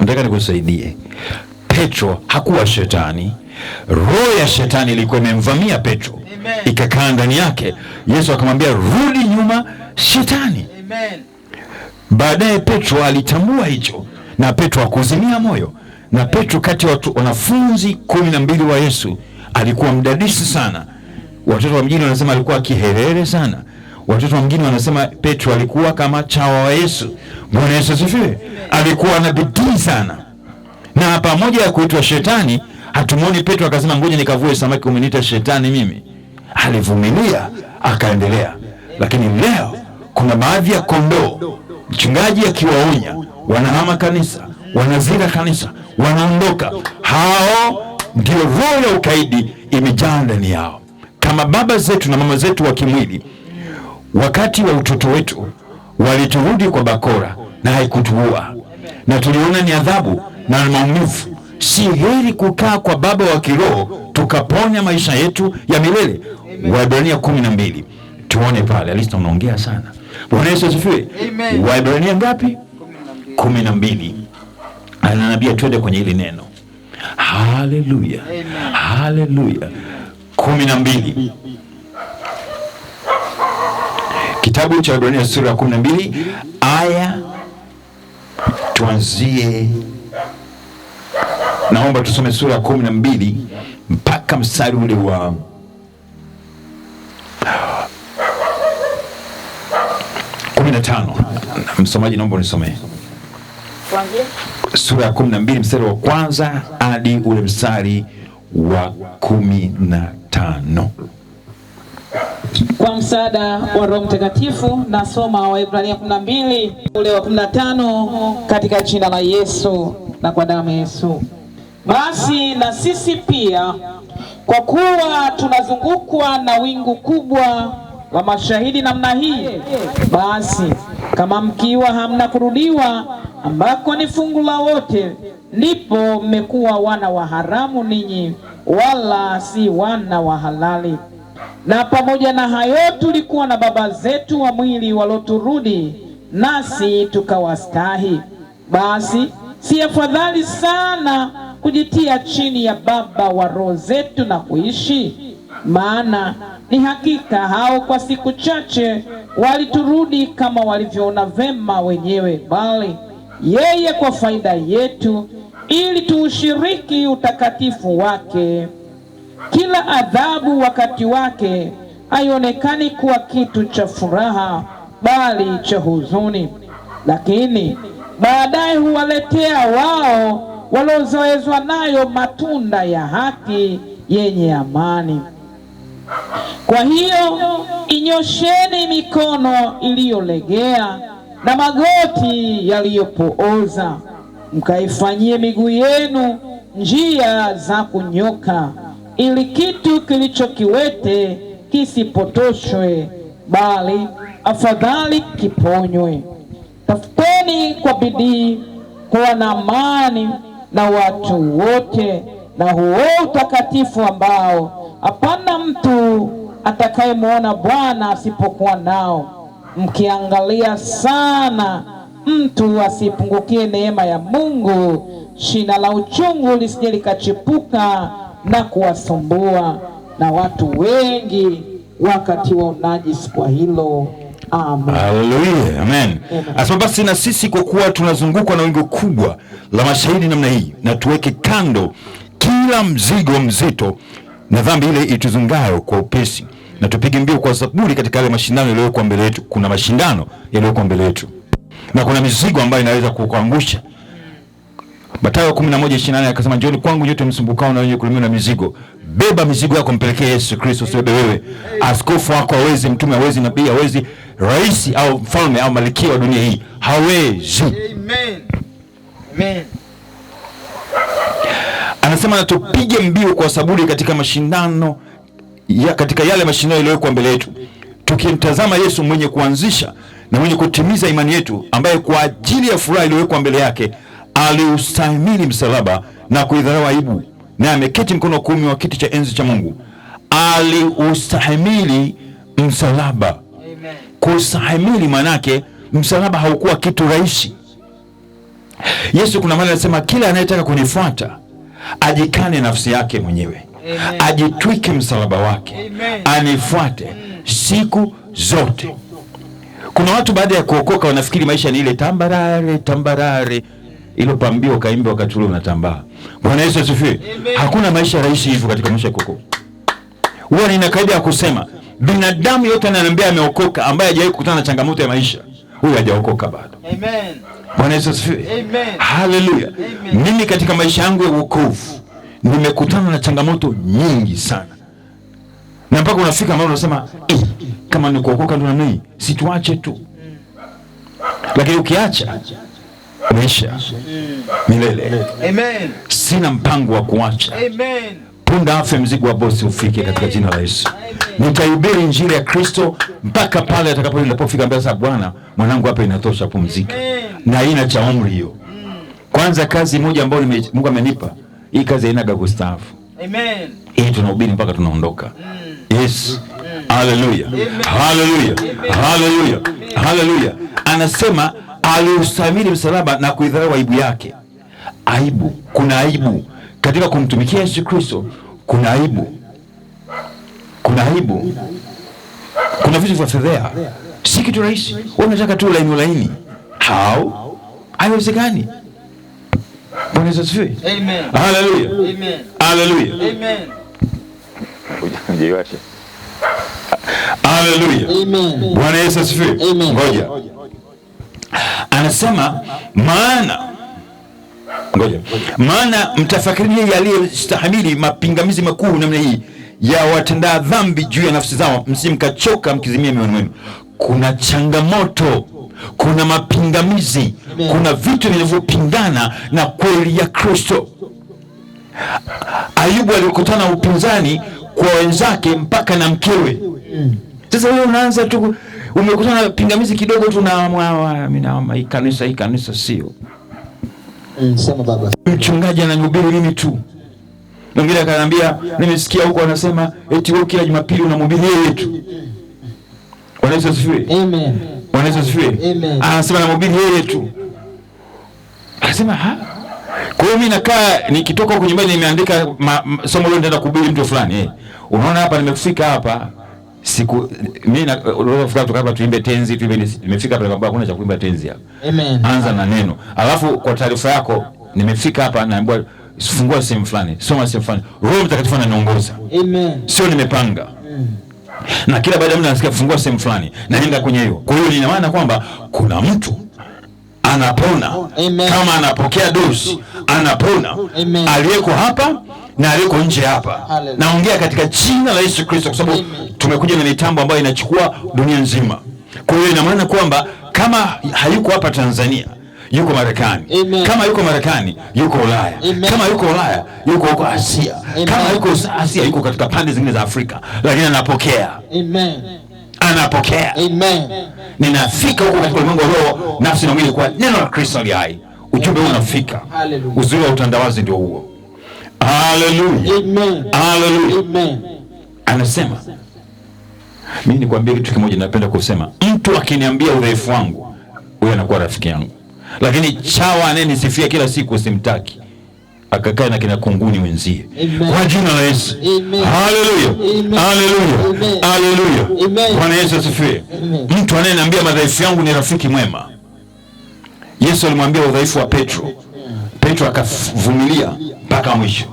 Nataka nikusaidie. Petro hakuwa shetani. Roho ya shetani ilikuwa imemvamia Petro, ikakaa ndani yake. Yesu akamwambia rudi nyuma Shetani. Baadaye Petro alitambua hicho, na Petro hakuzimia moyo. Na Petro kati ya wanafunzi 12 wa Yesu alikuwa mdadisi sana. Watoto wa mjini wanasema alikuwa kiherehere sana. Watoto wa mjini wanasema Petro alikuwa kama chawa wa Yesu. Bwana Yesu asifiwe. Alikuwa na bidii sana. Na pamoja ya kuitwa shetani, hatumoni Petro akasema ngoja nikavue samaki, umeniita shetani mimi. Alivumilia, akaendelea. Lakini leo kuna baadhi ya kondoo, mchungaji akiwaonya, wanahama kanisa, wanazira kanisa, wanaondoka. Hao ndio roho ya ukaidi imejaa ndani yao. Kama baba zetu na mama zetu wa kimwili, wakati wa utoto wetu waliturudi kwa bakora na haikutuua, na tuliona ni adhabu na maumivu. Si heri kukaa kwa baba wa kiroho tukaponya maisha yetu ya milele? Waebrania 12. Tuone pale, alista unaongea sana. Bwana Yesu asifiwe. Waebrania ngapi? 12. Ananiambia twende kwenye hili neno. Haleluya. Haleluya. 12. Kitabu cha Waebrania sura ya 12 aya, tuanzie, naomba tusome sura ya 12 mpaka mstari ule wa 15. Msomaji naomba unisomee. Sura ya 12 mstari wa kwanza hadi ule mstari wa 15. Kwa msaada wa Roho Mtakatifu nasoma Waebrania 12 ule wa 15 katika jina la Yesu na kwa damu ya Yesu. Basi na sisi pia, kwa kuwa tunazungukwa na wingu kubwa la mashahidi namna hii, basi kama mkiwa hamna kurudiwa, ambako ni fungu la wote, ndipo mmekuwa wana wa haramu ninyi, wala si wana wa halali. Na pamoja na hayo tulikuwa na baba zetu wa mwili waloturudi, nasi tukawastahi. Basi si afadhali sana kujitia chini ya baba wa roho zetu na kuishi? Maana ni hakika hao kwa siku chache waliturudi kama walivyoona vema wenyewe, bali yeye kwa faida yetu, ili tuushiriki utakatifu wake. Kila adhabu wakati wake haionekani kuwa kitu cha furaha, bali cha huzuni, lakini baadaye huwaletea wao waliozoezwa nayo matunda ya haki yenye amani. Kwa hiyo inyosheni mikono iliyolegea na magoti yaliyopooza, mkaifanyie miguu yenu njia za kunyoka, ili kitu kilicho kiwete kisipotoshwe, bali afadhali kiponywe. Tafuteni kwa bidii kuwa na amani na watu wote, na huo utakatifu ambao hapana mtu atakayemwona Bwana asipokuwa nao, mkiangalia sana mtu asipungukie neema ya Mungu, shina la uchungu lisije likachipuka na kuwasumbua na watu wengi wakati wa unajisi kwa hilo. Amen. Haleluya. Amen. Asema basi na sisi kwa kuwa tunazungukwa na wingu kubwa la mashahidi namna hii, na tuweke kando kila mzigo mzito na dhambi ile ituzungayo kwa upesi, na tupige mbio kwa saburi katika yale mashindano yaliyokuwa mbele yetu. Kuna mashindano yaliyokuwa mbele yetu na kuna mizigo ambayo inaweza kukuangusha. Mathayo 11:28 akasema, njooni kwangu nyote msumbukao na wenye kulemewa na mizigo, beba mizigo yako mpelekee Yesu Kristo. Usibebe wewe. Askofu wako hawezi, mtume hawezi, nabii hawezi, rais au mfalme au malkia wa dunia hii hawezi. Amen. Amen. Anasema na tupige mbio kwa saburi katika mashindano katika yale mashindano yaliyokuwa mbele yetu, tukimtazama Yesu mwenye kuanzisha na mwenye kutimiza imani yetu, ambaye kwa ajili ya furaha iliyowekwa mbele yake aliustahimili msalaba na kuidharau aibu, na ameketi mkono wa kuume wa kiti cha enzi cha Mungu. Aliustahimili msalaba. Amen. Kustahimili manake msalaba haukuwa kitu rahisi. Yesu kuna mahali anasema kila anayetaka kunifuata ajikane nafsi yake mwenyewe. Amen. Ajitwike msalaba wake. Amen. Anifuate siku zote. Kuna watu baada ya kuokoka wanafikiri maisha ni ile tambarare tambarare ilo pambio kaimbe wakati ule unatambaa. Bwana Yesu asifiwe. Hakuna maisha rahisi hivyo katika maisha ya kuokoka. Huwa nina kaida ya kusema binadamu yote ananiambia ameokoka ambaye hajawahi kukutana na changamoto ya maisha, huyu hajaokoka bado. Amen. Bwana Yesu asifiwe. Amen. Haleluya. Mimi katika maisha yangu ya wokovu nimekutana na changamoto nyingi sana, na mpaka unafika mahali unasema kama ni kuokoka ndio namna hii, situache tu. Lakini ukiacha maisha milele. Amen. Sina mpango wa kuacha. Amen. Punda afe mzigo wa bosi ufike katika jina la Yesu. Nitahubiri injili ya Kristo mpaka pale atakapofika mbele za Bwana, mwanangu hapa inatosha, pumzika. Na haina cha umri hiyo. Kwanza kazi moja ambayo Mungu amenipa, hii kazi haina kustaafu. Amen. Hii tunahubiri mpaka tunaondoka. Yes. Haleluya. Haleluya. Haleluya. Haleluya. Anasema aliustahimili msalaba na kuidharau aibu yake. Aibu, kuna aibu katika kumtumikia Yesu Kristo. Kuna aibu. Kuna aibu. Kuna vitu vya fedheha. Si kitu rahisi. Wewe unataka tu laini. How? Haiwezekani. Bwana Yesu asifiwe. Amen. Haleluya. Amen. Haleluya. Amen. Haleluya. Amen. Bwana Yesu asifiwe. Amen. Ngoja. Anasema maana mtafakiri yeye aliyestahimili mapingamizi makuu namna hii ya watenda dhambi juu ya nafsi zao, msimkachoka mkizimia mioyoni mwenu. Kuna changamoto, kuna mapingamizi, kuna vitu vinavyopingana na kweli ya Kristo. Ayubu alikutana upinzani kwa wenzake mpaka na mkewe. Sasa wewe unaanza tu umekutana na pingamizi kidogo tu na hii kanisa sio. Sema baba. Mchungaji ananihubiri mimi tu. Mwingine akaniambia nimesikia huko anasema eti wewe kila Jumapili unamhubiri yeye tu. Bwana Yesu asifiwe. Amen. Bwana Yesu asifiwe. Amen. Anasema namhubiri yeye tu. Anasema kwa hiyo mimi nakaa nikitoka huko nyumbani nimeandika somo leo nitaenda kuhubiri mtu fulani. Unaona hapa nimefika hapa siku mimi na unafika tukapa tuimbe tenzi nimefika hapa nakwambia hakuna cha kuimba tenzi hapa. Amen. Anza na neno. Alafu kwa taarifa yako nimefika hapa naambiwa fungua sehemu fulani, soma sehemu fulani. Roho Mtakatifu ananiongoza. Amen. Sio nimepanga. Na kila baada ya muda nasikia fungua sehemu fulani naenda kwenye hiyo. Kwa hiyo ina maana kwamba kuna mtu anapona. Amen. Kama anapokea dozi anapona. Amen. Aliyeko hapa na aliyeko nje hapa. Hallelujah. Naongea katika jina la Yesu Kristo kwa sababu tumekuja na mitambo ambayo inachukua dunia nzima. Kwa hiyo ina maana kwamba kama hayuko hapa Tanzania yuko Marekani. Amen. Kama yuko Marekani yuko Ulaya. Amen. Kama yuko Ulaya yuko huko Asia. Amen. Kama yuko Asia yuko katika pande zingine za Afrika, lakini anapokea. Amen. Anapokea. Amen. Ninafika huko katika ulimwengu wa roho, nafsi na mwili kwa neno la Kristo aliye hai. Ujumbe huu unafika. Hallelujah. Uzuri wa utandawazi ndio huo. Hallelujah. Amen. Hallelujah. Amen. Anasema mimi nikwambie kitu kimoja napenda kusema, mtu akiniambia udhaifu wangu huyo anakuwa rafiki yangu. Lakini chawa anayenisifia kila siku simtaki. Akakae na kina kunguni wenzie. Kwa jina la Yesu. Hallelujah. Hallelujah. Hallelujah. Bwana Yesu asifiwe. Mtu anayeniambia madhaifu yangu ni rafiki mwema. Yesu alimwambia udhaifu wa Petro. Petro akavumilia mpaka mwisho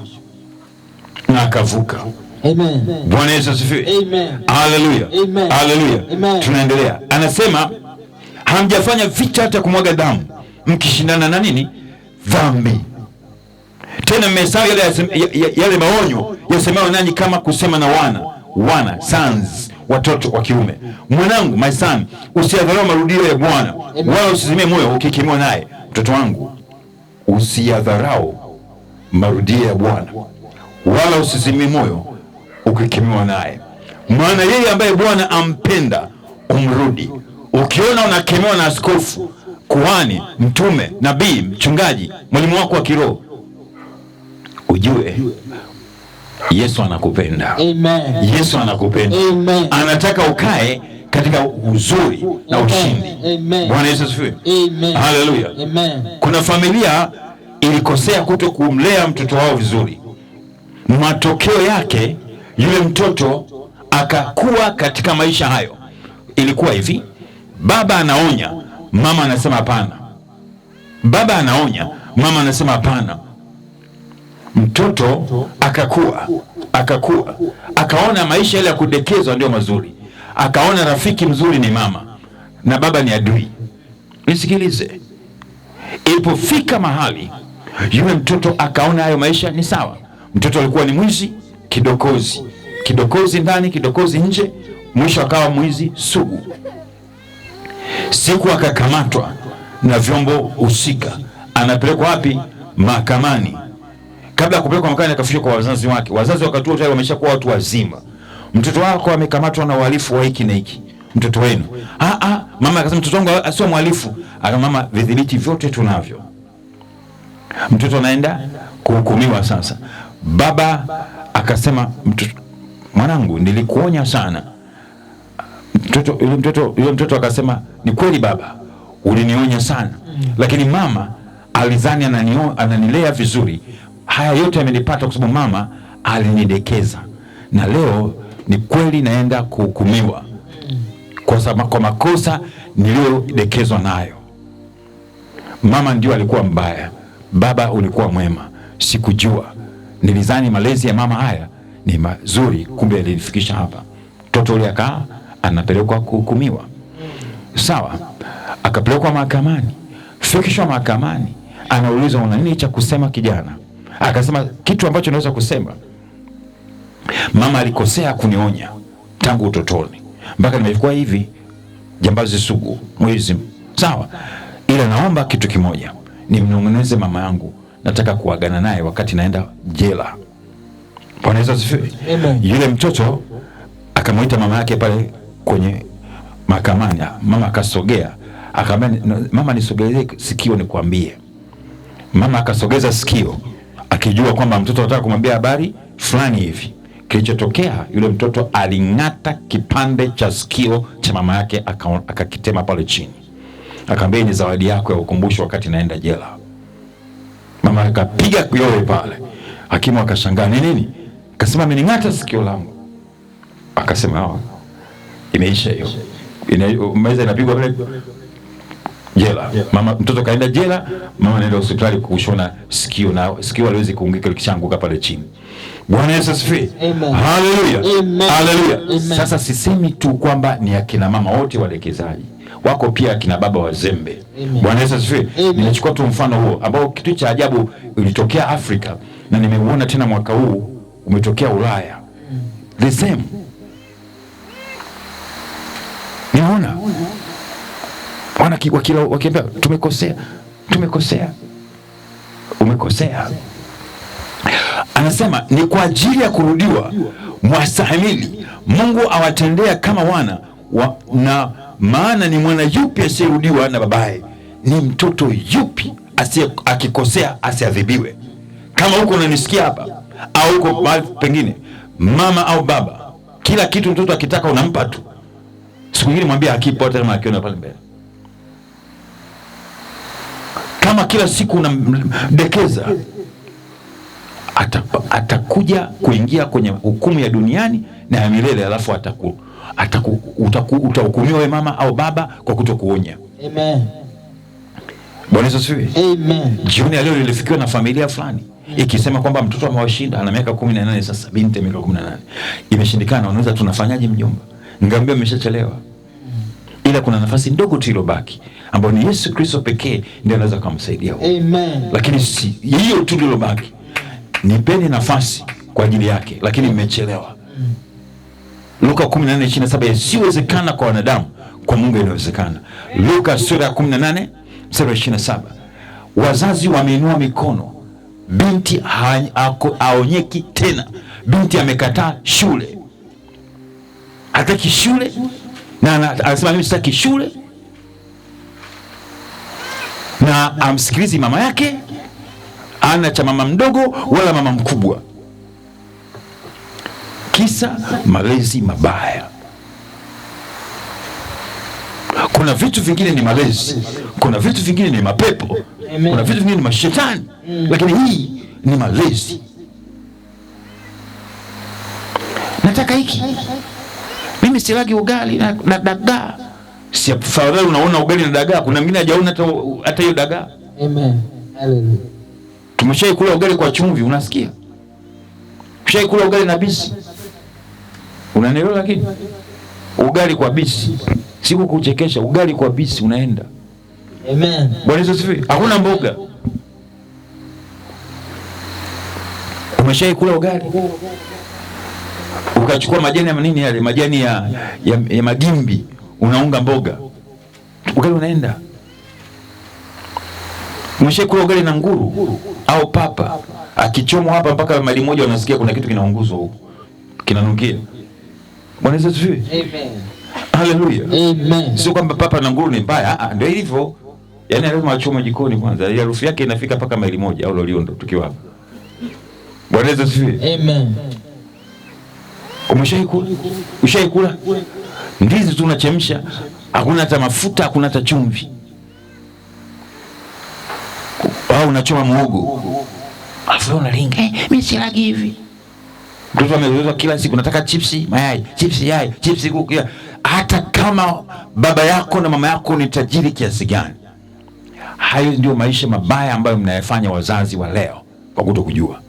na akavuka. Amen. Bwana Yesu asifiwe. Amen. Hallelujah. Amen. Hallelujah. Amen. Tunaendelea. Anasema hamjafanya vita hata kumwaga damu mkishindana na nini? Dhambi. Tena mmesahau yale maonyo yasemayo nanyi kama kusema na wana sons, watoto wa kiume. Mwanangu, my son, usiyadharau marudio ya Bwana, wala usizimie moyo ukikimiwa naye. Mtoto wangu, usiyadharau marudio ya Bwana, wala usizimie moyo ukikimiwa naye. Maana yeye ambaye Bwana ampenda umrudi. Ukiona unakemewa na askofu, kuhani, mtume, nabii, mchungaji, mwalimu wako wa kiroho, ujue Yesu anakupenda. Amen. Yesu anakupenda. Amen. Anataka ukae katika uzuri na ushindi. Amen. Bwana Yesu asifiwe. Amen. Hallelujah. Amen. Kuna familia ilikosea kuto kumlea mtoto wao vizuri. Matokeo yake yule mtoto akakuwa katika maisha hayo. Ilikuwa hivi, baba anaonya, mama anasema hapana. Baba anaonya, mama anasema hapana. Mtoto akakuwa, akaona maisha ile ya kudekezwa ndio mazuri. Akaona rafiki mzuri ni mama na baba ni adui. Nisikilize. Ilipofika mahali yule mtoto akaona hayo maisha ni sawa. Mtoto alikuwa ni mwizi, kidokozi ndani, kidokozi nje, mwisho akawa mwizi sugu. Siku akakamatwa na vyombo husika. Anapelekwa wapi? Mahakamani. Kabla ya kupelekwa mahakamani akafikishwa kwa wazazi wake. Wazazi wakati huo tayari wameshakuwa watu wazima. Mtoto wako amekamatwa na uhalifu wa hiki na hiki. Mtoto wenu. Mama akasema mtoto wangu sio mhalifu. Mama, vidhibiti vyote tunavyo. Mtoto anaenda kuhukumiwa sasa. Baba akasema mwanangu, nilikuonya sana. Yule mtoto akasema ni kweli baba, ulinionya sana. Lakini mama alizani ananilea vizuri. Haya yote yamenipata kwa sababu mama alinidekeza. Na leo ni kweli naenda kuhukumiwa kwa makosa niliyodekezwa nayo. Mama ndio alikuwa mbaya, baba ulikuwa mwema. Sikujua. Nilizani malezi ya mama haya ni mazuri, kumbe alinifikisha hapa. Mtoto yule anapelekwa kuhukumiwa. Sawa. Akapelekwa mahakamani. Fikishwa mahakamani, anaulizwa una nini cha kusema kijana? Akasema kitu ambacho naweza kusema, mama alikosea kunionya tangu utotoni mpaka nimekuwa hivi, jambazi sugu, mwizi. Sawa, ila naomba kitu kimoja, nimnong'oneze mama yangu, nataka kuagana naye wakati naenda jela. Bwana Yesu asifiwe. Yule mtoto akamwita mama yake pale kwenye mahakamani. Mama akasogea, akamwambia mama, nisogelee sikio nikwambie. Mama akasogeza sikio akijua kwamba mtoto anataka kumwambia habari fulani hivi. Kilichotokea, yule mtoto aling'ata kipande cha sikio cha mama yake akakitema pale chini. Akamwambia ni zawadi yako ya ukumbusho wakati naenda jela. Mama akapiga yowe pale. Hakimu akashangaa, ni nini? Akasema amening'ata sikio langu. Akasema imeisha hiyo. Meza inapigwa pale jela. Mama, mtoto kaenda jela, mama anaenda hospitali kushona sikio, na sikio haliwezi kuungika likishanguka pale chini. Bwana Yesu asifiwe. Haleluya. Haleluya. Sasa sisemi tu kwamba ni akina mama wote walekezaji, wako pia akina baba wazembe. Bwana Yesu asifiwe. Ninachukua tu mfano huo ambao kitu cha ajabu ulitokea Afrika na nimeuona tena mwaka huu umetokea Ulaya. The same. Niona wakiambia tumekosea. Umekosea. Anasema ni kwa ajili ya kurudiwa mwastahimili, Mungu awatendea kama wana na maana ni mwana yupi asiyerudiwa na babaye? Ni mtoto yupi akikosea asiadhibiwe? Kama huko unanisikia hapa au huko mahali pengine, mama au baba, kila kitu mtoto akitaka unampa tu. Siku nyingine mwambie akipo hata kama akiona pale mbele. Kama kila siku unamdekeza, atakuja kuingia kwenye hukumu ya duniani na ya milele, alafu utahukumiwa wewe mama au baba kwa kutokuonya. Amen. Bwana Yesu asifiwe. Amen. Jioni leo nilifikiwa na familia fulani ikisema kwamba mtoto amewashinda, ana miaka 18 sasa, binti miaka 18. Imeshindikana, wanaweza tunafanyaje mjomba? Ngambia umeshachelewa. Ila kuna nafasi ndogo tu ilobaki ambayo ni Yesu Kristo pekee ndiye anaweza kumsaidia huyo. Amen. Lakini si hiyo tu ilobaki. Nipeni nafasi kwa ajili yake, lakini mmechelewa. Luka 14:27, isiwezekana kwa wanadamu, kwa Mungu inawezekana. Luka sura ya 18 mstari wa 27. Wazazi wameinua mikono, binti haonyeki tena. Binti amekataa shule, hataki shule, na anasema mimi sitaki shule, na amsikilizi mama yake, ana cha mama mdogo wala mama mkubwa. Kisa malezi mabaya. Kuna vitu vingine ni malezi, kuna vitu vingine ni mapepo. Amen. Kuna vitu vingine ni mashetani. Lakini hii ni malezi. Nataka hiki, mimi silagi ugali na dagaa. Si afadhali unaona ugali na dagaa, kuna mwingine hajaona hata hiyo dagaa. Amen. Hallelujah. Tumeshaikula ugali kwa chumvi, unasikia? Tumeshaikula ugali na bisi. Unanielewa? Lakini ugali kwa bisi, siku kuchekesha, ugali kwa bisi unaenda. Amen. Bwana Yesu asifiwe. Hakuna mboga. Umeshaikula ugali, ukachukua majani ya nini yale, majani ya magimbi, unaunga mboga, ugali unaenda. Umeshaikula ugali na nguru au papa, akichomwa hapa mpaka mali moja unasikia kuna kitu kinaunguzwa huko, kinanukia. Bwana Yesu asifiwe. Amen. Haleluya. Amen. Sio kwamba papa na nguru ni mbaya, ndio hivyo. Yaani lazima achome jikoni kwanza, ile harufu yake inafika mpaka maili moja au Loliondo tukiwa hapa. Bwana Yesu asifiwe. Amen. Ushaikula ndizi tu unachemsha, hakuna hata mafuta, hakuna hata chumvi. Au unachoma muhogo, afu unalinga, mimi silagi hivi. Mtoto amezoea kila siku nataka chipsi mayai, chipsi yai, chipsi kuku. Hata kama baba yako na mama yako ni tajiri kiasi gani, hayo ndio maisha mabaya ambayo mnayafanya wazazi wa leo kwa kutokujua.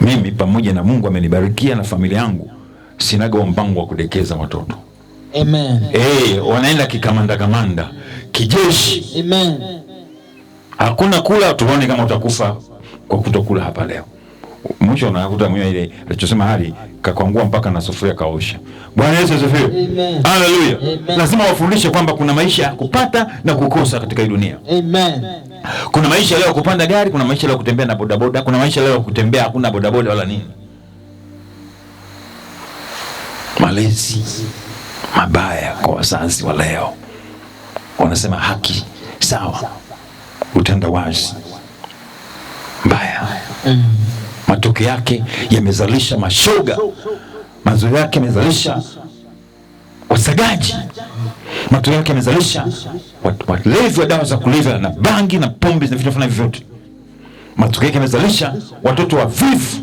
Mimi pamoja na Mungu amenibarikia na familia yangu, sinaga mpango wa kudekeza watoto. Amen. Wanaenda kikamanda kijeshi. Amen. Hakuna kula, tuone kama utakufa kwa kutokula hapa leo. Mwisho unakuta mwenyewe ile alichosema hali kakwangua mpaka na sufuria kaosha. Bwana Yesu asifiwe. Haleluya. Lazima wafundishe kwamba kuna maisha ya kupata na kukosa katika hii dunia. Amen. Kuna maisha leo kupanda gari, kuna maisha leo kutembea na bodaboda, kuna maisha leo kutembea hakuna bodaboda wala nini. Malezi mabaya kwa wazazi wa leo. Wanasema haki sawa, utandawazi mbaya. Matokeo yake yamezalisha mashoga, mazuri yake yamezalisha wasagaji, matokeo yake yamezalisha walevi wa dawa za kulevya na bangi na pombe na vitu fulani vyote. Matokeo yake yamezalisha watoto wavivu,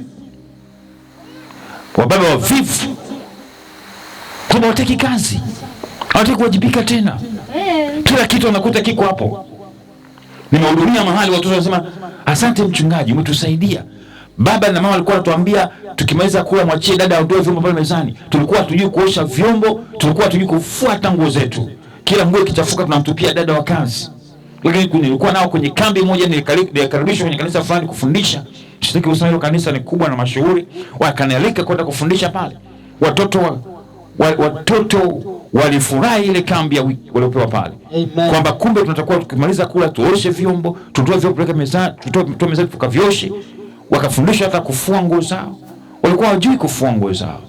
wababa wavivu, kwa hawataki kazi, hawataki kuwajibika tena. Kila kitu wanakuta kiko hapo. Nimehudumia mahali watoto wanasema asante mchungaji, umetusaidia. Baba na mama walikuwa wanatuambia tukimaliza kula mwachie dada aondoe vyombo pale mezani. Tulikuwa hatujui kuosha vyombo, tulikuwa hatujui kufuata nguo zetu. Kila nguo ikichafuka tunamtupia dada wa kazi. Lakini nilikuwa nao kwenye kambi moja, nilikaribishwa kwenye kanisa fulani kufundisha. Sitaki kusema hilo kanisa ni kubwa na mashuhuri. Wakanialika kwenda kufundisha pale. Watoto walifurahi ile kambi waliopewa pale. Kwamba kumbe tunatakuwa tukimaliza kula tuoshe vyombo, tutoe vyombo pale mezani, tutoe mezani tukavioshe. Wakafundishwa hata kufua nguo zao. Walikuwa hawajui kufua nguo zao.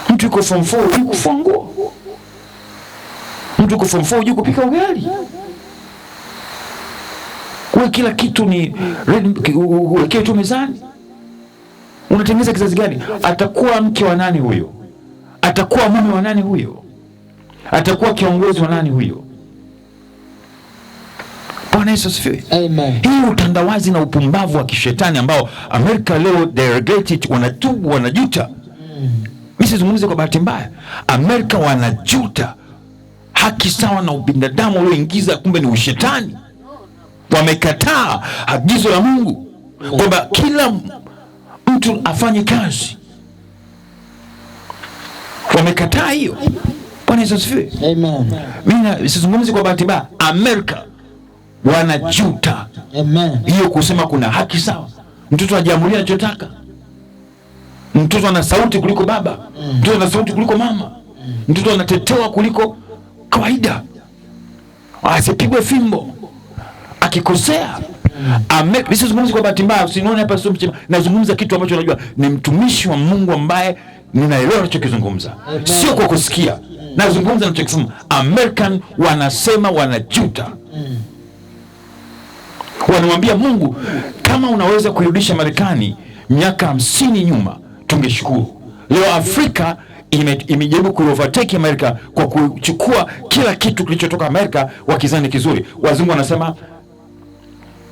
Mtu yuko form 4 hajui kufua nguo. Mtu yuko form 4 hajui kupika ugali. Kwa kila kitu ni uwekee tu mezani. Unatengeneza kizazi gani? Atakuwa mke wa nani huyo? Atakuwa mume wa nani huyo? Atakuwa kiongozi wa nani huyo? Bwana Yesu asifiwe. Amen. Hii utandawazi na upumbavu wa kishetani ambao Amerika leo derogate, wanatubu, wanajuta. Mimi sizungumzie kwa bahati mbaya. Amerika wanajuta. Haki sawa na ubinadamu ulioingiza kumbe ni ushetani. Wamekataa agizo la Mungu kwamba kila mtu afanye kazi. Wamekataa hiyo. Bwana Yesu asifiwe. Amen. Mimi sizungumzie kwa bahati mbaya. Amerika wanajuta. Amen. Hiyo kusema kuna haki sawa. Mtoto ajiamulia anachotaka. Mtoto ana sauti kuliko baba. Mtoto ana sauti kuliko mama. Mtoto anatetewa kuliko kawaida. Asipigwe fimbo akikosea. Mimi sizungumzi kwa bahati mbaya, usinione hapa sio mchema. Nazungumza kitu ambacho najua ni mtumishi wa Mungu ambaye ninaelewa anachokizungumza. Sio kwa kusikia. Nazungumza ninachokisema. American wanasema wanajuta. Wanamwambia Mungu, kama unaweza kurudisha Marekani miaka 50 nyuma, tungeshukuru. Leo Afrika imejaribu kuovertake Amerika kwa kuchukua kila kitu kilichotoka Amerika wakizani kizuri. Wazungu wanasema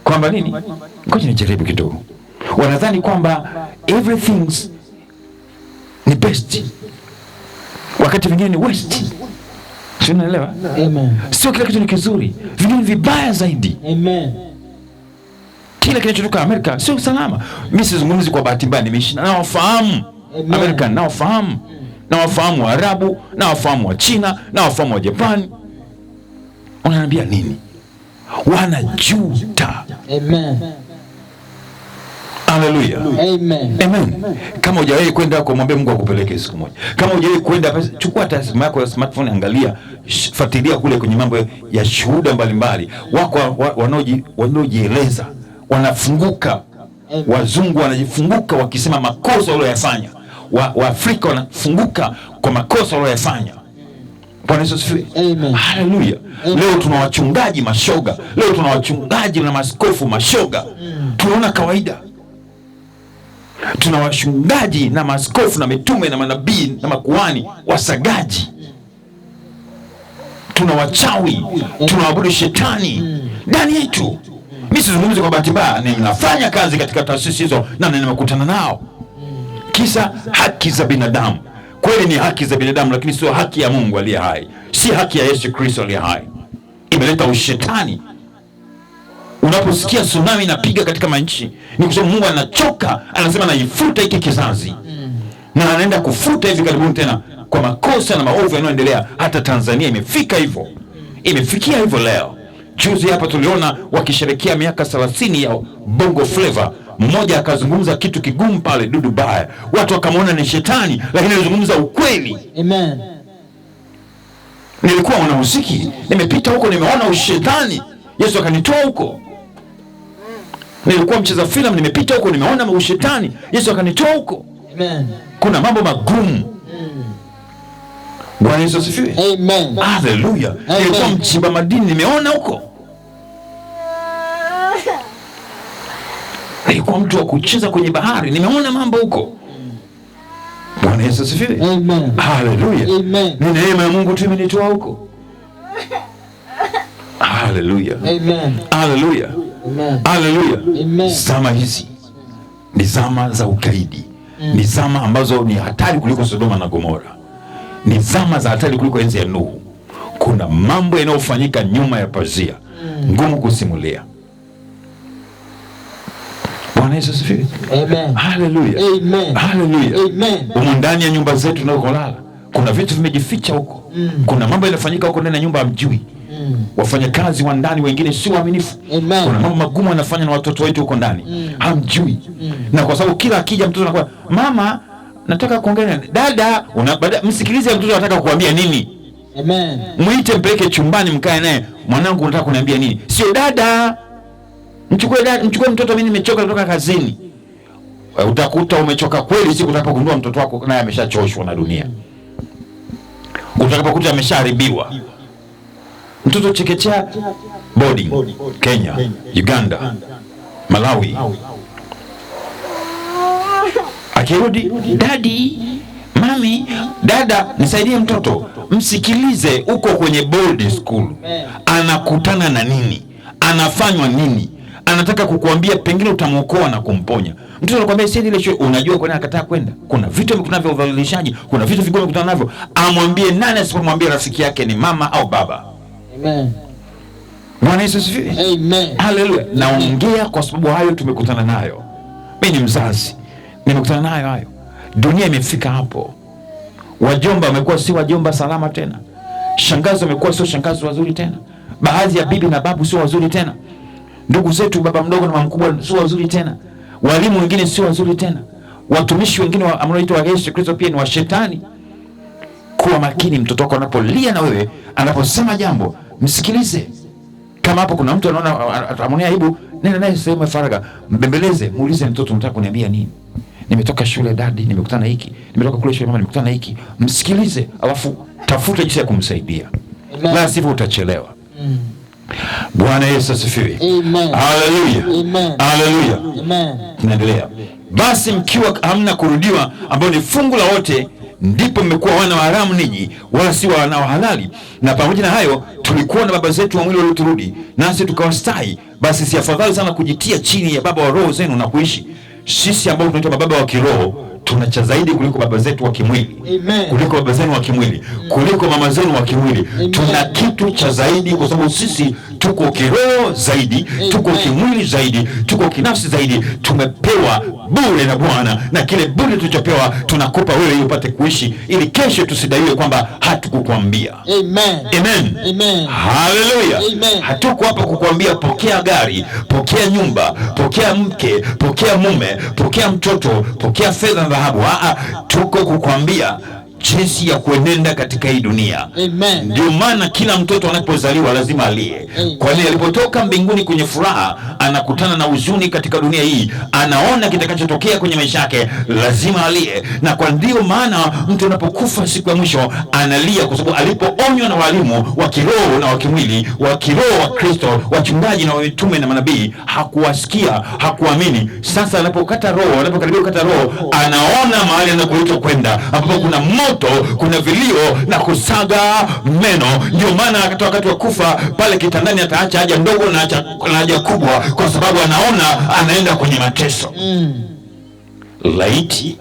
kwamba nini? Ngoja nijaribu kidogo. Wanadhani kwamba everything ni best, wakati vingine ni worst. Sio, unaelewa? Amen. Sio kila kitu ni kizuri, vingine vibaya zaidi. Amen. Kila kinachotoka Amerika sio salama. Mimi sizungumzi kwa bahati mbaya, nimeishi na wafahamu Amerika, na wafahamu, na wafahamu wa Arabu, na wafahamu wa China, na wafahamu wa Japan. Unaniambia nini? Wanajuta. Amen. Haleluya. Amen. Amen. Kama hujawahi kwenda kwa mwambie Mungu akupeleke siku moja. Kama hujawahi kwenda, chukua simu yako ya smartphone, angalia, fuatilia kule kwenye mambo ya shuhuda mbalimbali. Wako wanaojieleza, wanafunguka. Wazungu wanajifunguka wakisema makosa waliyofanya. Waafrika wanafunguka kwa makosa waliyofanya. Bwana Yesu asifiwe. Amen. Haleluya. Leo tuna wachungaji mashoga. Leo tuna wachungaji na maaskofu mashoga. Tunaona kawaida. Tuna wachungaji na maaskofu na mitume na manabii na makuhani wasagaji. Tuna wachawi, tunaabudu shetani ndani yetu. Mimi sizungumzi kwa bahati mbaya, ninafanya kazi katika taasisi hizo na nimekutana nao. Kisa haki za binadamu. Kweli ni haki za binadamu, lakini sio haki ya Mungu aliye hai. Si haki ya Yesu Kristo aliye hai. Imeleta ushetani. Unaposikia tsunami inapiga katika manchi, ni kusema Mungu anachoka, anasema naifuta hiki kizazi. Na anaenda kufuta hivi karibuni tena kwa makosa na maovu yanayoendelea. Hata Tanzania imefika hivyo. Imefikia hivyo leo. Juzi hapa tuliona wakisherehekea miaka 30 ya Bongo Flava. Mmoja akazungumza kitu kigumu pale Dudu Baya. Watu wakamwona ni shetani, lakini alizungumza ukweli. Amen. Nilikuwa mwanamuziki, nimepita huko nimeona ushetani, Yesu akanitoa huko. Nilikuwa mcheza filamu, nimepita huko nimeona ushetani, Yesu akanitoa huko. Amen. Kuna mambo magumu. Bwana Yesu asifiwe. Amen. Hallelujah. Nilikuwa mchimba madini, nimeona huko. Nilikuwa mtu wa kucheza kwenye bahari, nimeona mambo huko. Bwana Yesu asifiwe. Amen. Hallelujah. Amen. Ni neema ya Mungu tu imenitoa huko. Hallelujah. Amen. Hallelujah. Amen. Hallelujah. Amen. Zama hizi ni zama za ukaidi. Ni zama ambazo ni hatari kuliko Sodoma na Gomora. Ni zama za hatari kuliko enzi ya Nuhu. Kuna mambo yanayofanyika nyuma ya pazia, ngumu kusimulia. Bwana Yesu asifiwe. Amen. Hallelujah. Amen. Hallelujah. Amen. Huko ndani ya nyumba zetu tunakolala, kuna vitu vimejificha huko. Kuna mambo yanafanyika huko ndani ya nyumba hamjui. Wafanyakazi wa ndani wengine si waaminifu. Amen. Kuna mambo magumu wanafanya na watoto wetu huko ndani. Hamjui. Na kwa sababu kila akija mtoto anakuwa, "Mama, nataka kuongea." "Dada, msikilize mtoto anataka kukuambia nini." Amen. Muite, mpeleke chumbani, mkae naye. "Mwanangu, unataka kuniambia nini?" Sio dada. Mchukue mtoto, mimi nimechoka kutoka kazini. Utakuta umechoka kweli siku utakapogundua mtoto wako naye ameshachoshwa na dunia. Utakapokuta ameshaharibiwa. Mtoto chekechea boarding, Kenya, Uganda, Malawi. Akirudi, "Daddy, mami, dada, nisaidie mtoto." Msikilize, uko kwenye boarding school. Anakutana na nini? Anafanywa nini? Anataka kukuambia, pengine utamuokoa na kumponya. Mtoto anakuambia siende ile shule, unajua kwa nini anakataa kwenda? Kuna vitu amekutana navyo udhalilishaji, kuna vitu vigumu amekutana navyo. Amwambie nani asipomwambia rafiki yake ni mama au baba? Amen. Bwana Yesu asifiwe. Amen. Hallelujah. Naongea kwa sababu hayo tumekutana nayo. Mimi ni mzazi, nimekutana nayo hayo. Dunia imefika hapo. Wajomba wamekuwa si wajomba salama tena. Shangazi wamekuwa sio shangazi wazuri tena. Baadhi ya bibi na babu sio wazuri tena. Ndugu zetu baba mdogo na mama mkubwa sio wazuri tena. Walimu wengine sio wazuri tena. Watumishi wengine wanaoitwa wa Yesu Kristo pia ni wa shetani. Kuwa makini, mtoto wako anapolia na wewe, anaposema jambo, msikilize. Kama hapo kuna mtu anaona atamwonea aibu, nenda naye sehemu ya faragha, mbembeleze, muulize, "Mtoto, unataka kuniambia nini?" "Nimetoka shule dadi, nimekutana hiki." "Nimetoka kule shule mama, nimekutana hiki." Msikilize, alafu tafuta jinsi ya kumsaidia. La sivyo utachelewa. Bwana Yesu asifiwe. Amen. Hallelujah. Amen. Hallelujah. Amen. Tunaendelea. "Basi mkiwa hamna kurudiwa, ambao ni fungu la wote, ndipo mmekuwa wana wa haramu ninyi, wala si wana wa halali. Na pamoja na hayo, tulikuwa na baba zetu wa mwili walioturudi, nasi tukawastahi. Basi si afadhali sana kujitia chini ya baba wa roho zenu na kuishi?" Sisi ambao tunaitwa baba wa kiroho tuna cha zaidi kuliko baba zetu wa kimwili. Amen. Kuliko baba zenu wa kimwili, kuliko mama zenu wa kimwili. Tuna kitu cha zaidi, kwa sababu sisi tuko kiroho zaidi, tuko kimwili zaidi, tuko kinafsi zaidi. Tumepewa bure na Bwana, na kile bure tulichopewa tunakupa wewe ili upate kuishi, ili kesho tusidaiwe kwamba hatukukwambia. Amen. Amen. Amen. Hallelujah. Amen. Hatuko hapa kukuambia pokea gari, pokea nyumba, pokea mke, pokea mume, pokea mtoto, pokea fedha na dhahabu. Tuko kukuambia jinsi ya kuenenda katika hii dunia. Amen. Ndio maana kila mtoto anapozaliwa lazima alie. Kwani alipotoka mbinguni kwenye furaha, anakutana na huzuni katika dunia hii, anaona kitakachotokea kwenye maisha yake, lazima alie. Na kwa ndio maana mtu anapokufa siku ya mwisho analia, kwa sababu alipoonywa na walimu wa kiroho na wa kimwili, wa kiroho wa Kristo, wachungaji na mitume na manabii, hakuwasikia, hakuamini. Sasa anapokata roho, anapokaribia kukata roho, anaona mahali anakoitwa kwenda, ambapo kuna kuna vilio na kusaga meno. Ndio maana wakati wa kufa pale kitandani ataacha haja ndogo na haja kubwa, kwa sababu anaona anaenda kwenye mateso. Laiti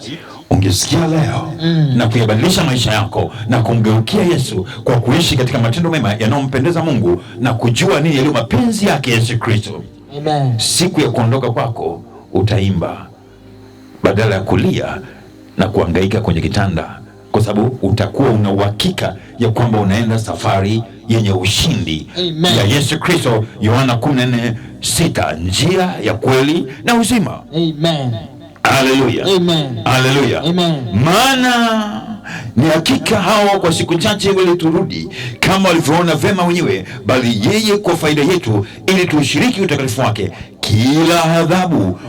ungesikia leo na kuyabadilisha maisha yako na kumgeukia Yesu kwa kuishi katika matendo mema yanayompendeza Mungu na kujua nini yaliyo mapenzi yake Yesu Kristo. Amen. Siku ya kuondoka kwako utaimba badala ya kulia na kuhangaika kwenye kitanda kwa sababu utakuwa una uhakika ya kwamba unaenda safari yenye ushindi. Amen. Ya Yesu Kristo. Yohana 14:6, njia ya kweli na uzima. Amen. Haleluya. Amen. Haleluya. Amen. Maana ni hakika hao kwa siku chache waliturudi kama walivyoona vema wenyewe, bali yeye kwa faida yetu, ili tushiriki utakatifu wake. Kila adhabu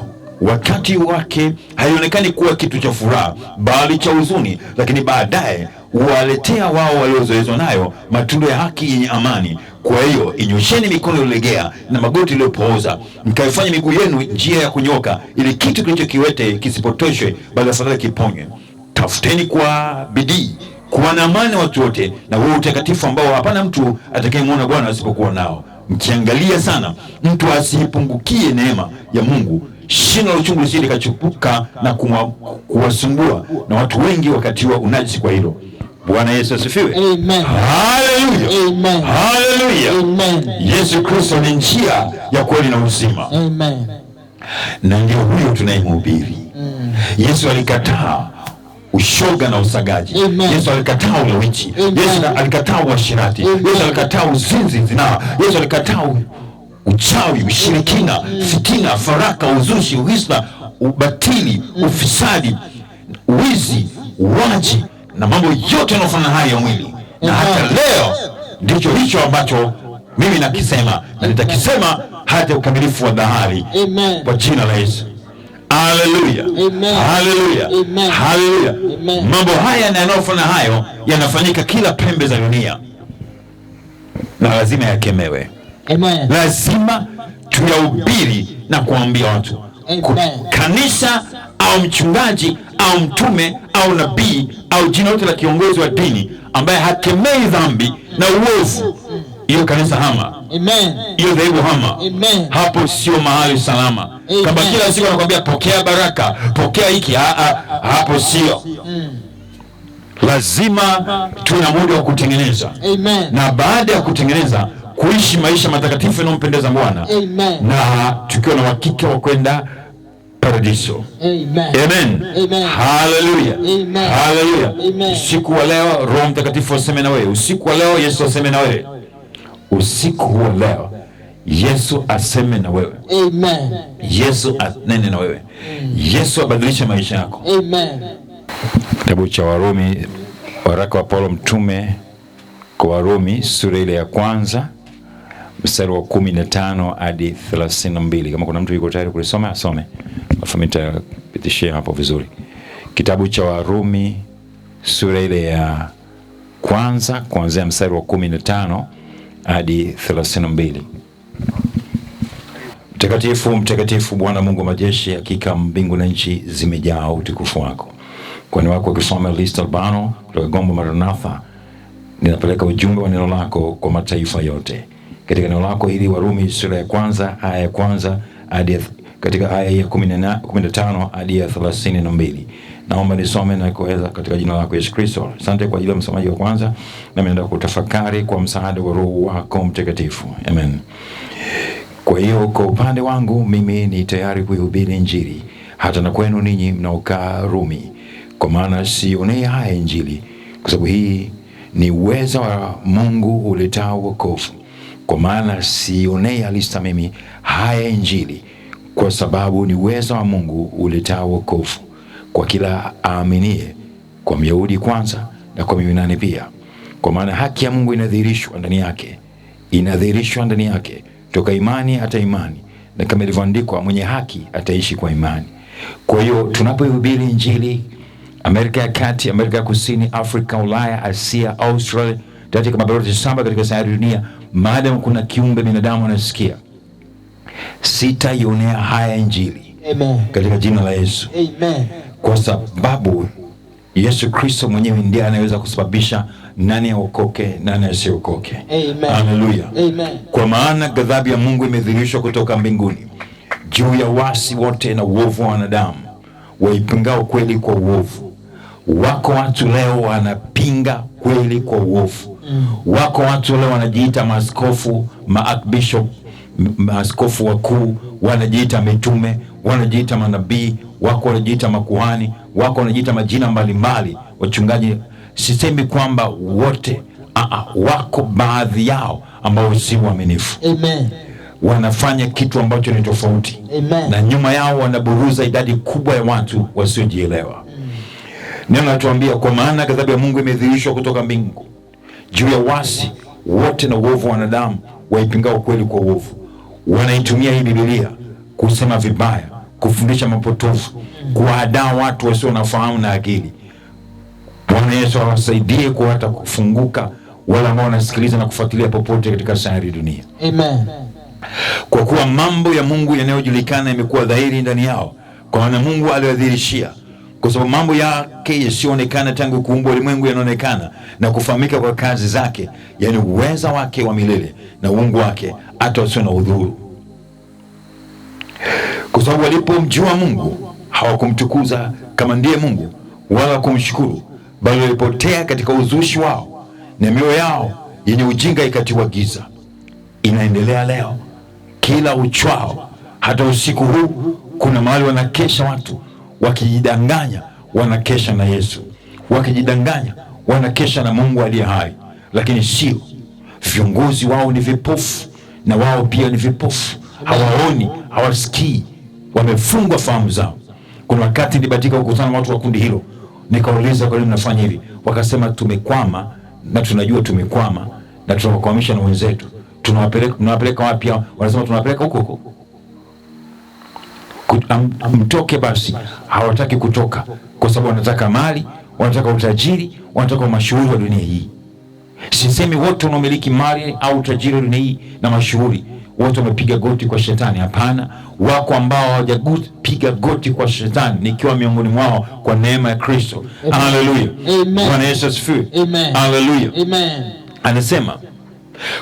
wakati wake haionekani kuwa kitu cha furaha, bali cha huzuni, lakini baadaye waletea wao waliozoezwa nayo matunda ya haki yenye amani. Kwa hiyo inyosheni mikono iliyolegea na magoti yaliyopooza, mkaifanya miguu yenu njia ya kunyoka, ili kitu kilichokiwete kisipotoshwe, bali afadhali kiponywe. Tafuteni kwa bidii kuwa na amani watu wote, na huo utakatifu ambao hapana mtu atakayemwona Bwana asipokuwa nao, mkiangalia sana mtu asipungukie neema ya Mungu, shina la uchungu lisije likachipuka na kuwasumbua na watu wengi wakatiwa unajisi kwa hilo. Bwana Yesu asifiwe. Amen. Haleluya. Amen. Haleluya. Amen. Yesu Kristo ni njia ya kweli na uzima. Amen. Na ndio huyo tunayemhubiri. Yesu alikataa ushoga na usagaji. Amen. Yesu alikataa ulawiti. Amen. Yesu alikataa uasherati. Yesu alikataa uzinzi, zinaa. Yesu alikataa uchawi, ushirikina, fitina, faraka, uzushi, uhisna, ubatili, ufisadi, wizi, uwaji na mambo yote yanayofanana haya ya mwili. Na hata leo ndicho hicho ambacho mimi nakisema na nitakisema hata ukamilifu wa dahari. Amen. Kwa jina la Yesu. Haleluya. Amen. Haleluya. Amen. Haleluya. Amen. Mambo haya na yanayofanya hayo yanafanyika kila pembe za dunia, na lazima yakemewe. Amen. Lazima tuyahubiri na kuambia watu. Amen. Kanisa au mchungaji au mtume au nabii au jina lote la kiongozi wa dini ambaye hakemei dhambi na uovu, hiyo kanisa hama. Amen. Hiyo dhehebu hama. Amen. Hapo sio mahali salama. Amen. Kama kila siku anakuambia pokea baraka, pokea hiki, hapo sio. Lazima tuna muda wa kutengeneza. Amen. Na baada ya kutengeneza, kuishi maisha matakatifu yanayompendeza Bwana. Amen. Na tukiwa na uhakika wa kwenda paradiso. Amen. Amen. Amen. Haleluya. Amen. Haleluya. Amen. Usiku wa leo Roho Mtakatifu aseme na wewe. Usiku wa leo Yesu aseme na wewe. Usiku wa leo Yesu aseme na wewe. Amen. Yesu anene na wewe. Yesu abadilishe maisha yako. Amen. Kitabu cha Warumi, waraka wa Paulo mtume kwa Warumi sura ile ya kwanza mstari wa 15 hadi 32. Kama kuna mtu yuko tayari kulisoma asome, alafu nitapitishia hapo vizuri. Kitabu cha Warumi sura ile ya kwanza kuanzia mstari wa 15 hadi 32. Mtakatifu, mtakatifu Bwana Mungu wa majeshi, hakika mbingu na nchi zimejaa utukufu wako. Kwani wako ukisoma Listo Albano kutoka Gombo Maranatha, ninapeleka ujumbe wa neno lako kwa mataifa yote. Katika neno lako hili Warumi sura ya kwanza aya ya kwanza hadi katika aya ya 15 hadi ya 32. Naomba nisome na kuweza katika jina lako Yesu Kristo. Asante kwa ajili ya msomaji wa kwanza, na naenda kutafakari kwa msaada wa Roho wako Mtakatifu. Amen. Kwa hiyo kwa upande wangu mimi ni tayari kuihubiri Injili hata na kwenu ninyi mnaokaa Rumi, kwa maana sionei haya Injili, kwa sababu hii ni uweza wa Mungu uletao wokovu. Kwa maana sionei halisa mimi haya Injili, kwa sababu ni uweza wa Mungu uletao wokovu kwa kila aaminie, kwa Myahudi kwanza na kwa Myunani pia. Kwa maana haki ya Mungu inadhihirishwa ndani yake toka imani hata imani, na kama ilivyoandikwa, mwenye haki ataishi kwa imani. Kwa hiyo tunapohubiri Injili Amerika ya Kati, Amerika ya Kusini, Afrika, Ulaya, Asia, Australia, katika mabara 7 katika sayari dunia, maadamu kuna kiumbe binadamu anasikia, sitaionea haya Injili. Amen. Katika jina la Yesu. Amen. Kwa sababu Yesu Kristo mwenyewe ndiye anaweza kusababisha nani aokoke, nani asiokoke. Amen. Haleluya. Amen. Kwa maana ghadhabu ya Mungu imedhihirishwa kutoka mbinguni juu ya wasi wote na uovu wa wanadamu waipingao kweli kwa uovu. Wako watu leo wanapinga kweli kwa uovu. Wako watu leo wanajiita maaskofu, maarchbishop, maaskofu wakuu, wanajiita mitume, wanajiita manabii, wako wanajiita makuhani, wako wanajiita majina mbalimbali, wachungaji, sisemi kwamba wote, wako baadhi yao ambao si waaminifu. Amen. Wanafanya kitu ambacho ni tofauti. Amen. Na nyuma yao wanaburuza idadi kubwa ya watu wasiojielewa. Neno natuambia, kwa maana ghadhabu ya Mungu imedhihirishwa kutoka mbingu juu ya wasi wote na uovu wa wanadamu waipingao ukweli kwa uovu. Wanaitumia hii Biblia kusema vibaya, kufundisha mapotofu, kuwahadaa watu wasio na fahamu na akili. Bwana Yesu awasaidie kwa hata kufunguka wala ambao wanasikiliza na kufuatilia popote katika sayari dunia. Amen. Kwa kuwa mambo ya Mungu yanayojulikana yamekuwa dhahiri ndani yao, kwa maana Mungu aliwadhihirishia. Kwa sababu mambo yake yasiyoonekana tangu kuumbwa ulimwengu yanaonekana na kufahamika kwa kazi zake, yani uweza wake wa milele na uungu wake, hata wasio na udhuru. Kwa sababu walipomjua Mungu hawakumtukuza kama ndiye Mungu wala kumshukuru, bali walipotea katika uzushi wao, na mioyo yao yenye ujinga ikatiwa giza. Inaendelea leo kila uchwao, hata usiku huu kuna mahali wanakesha watu wakijidanganya wanakesha na Yesu, wakijidanganya wanakesha na Mungu aliye hai, lakini sio. Viongozi wao ni vipofu, na wao pia ni vipofu, hawaoni, hawasikii, wamefungwa fahamu zao. Kuna wakati nilibahatika kukutana na watu wa kundi hilo, nikauliza kwa nini mnafanya hivi? Wakasema tumekwama, na tunajua tumekwama, na tunawakwamisha na wenzetu. Tunawapeleka wapi? Wanasema tunawapeleka huko mtoke. Basi hawataki kutoka kwa sababu wanataka mali, wanataka utajiri, wanataka mashuhuri wa dunia hii. Sisemi wote wanaomiliki mali au utajiri wa dunia hii na mashuhuri wote wamepiga goti kwa shetani. Hapana, wako ambao hawajapiga goti kwa shetani, nikiwa miongoni mwao kwa neema ya Kristo. Haleluya. Bwana Yesu asifiwe. Haleluya. Amen. Anasema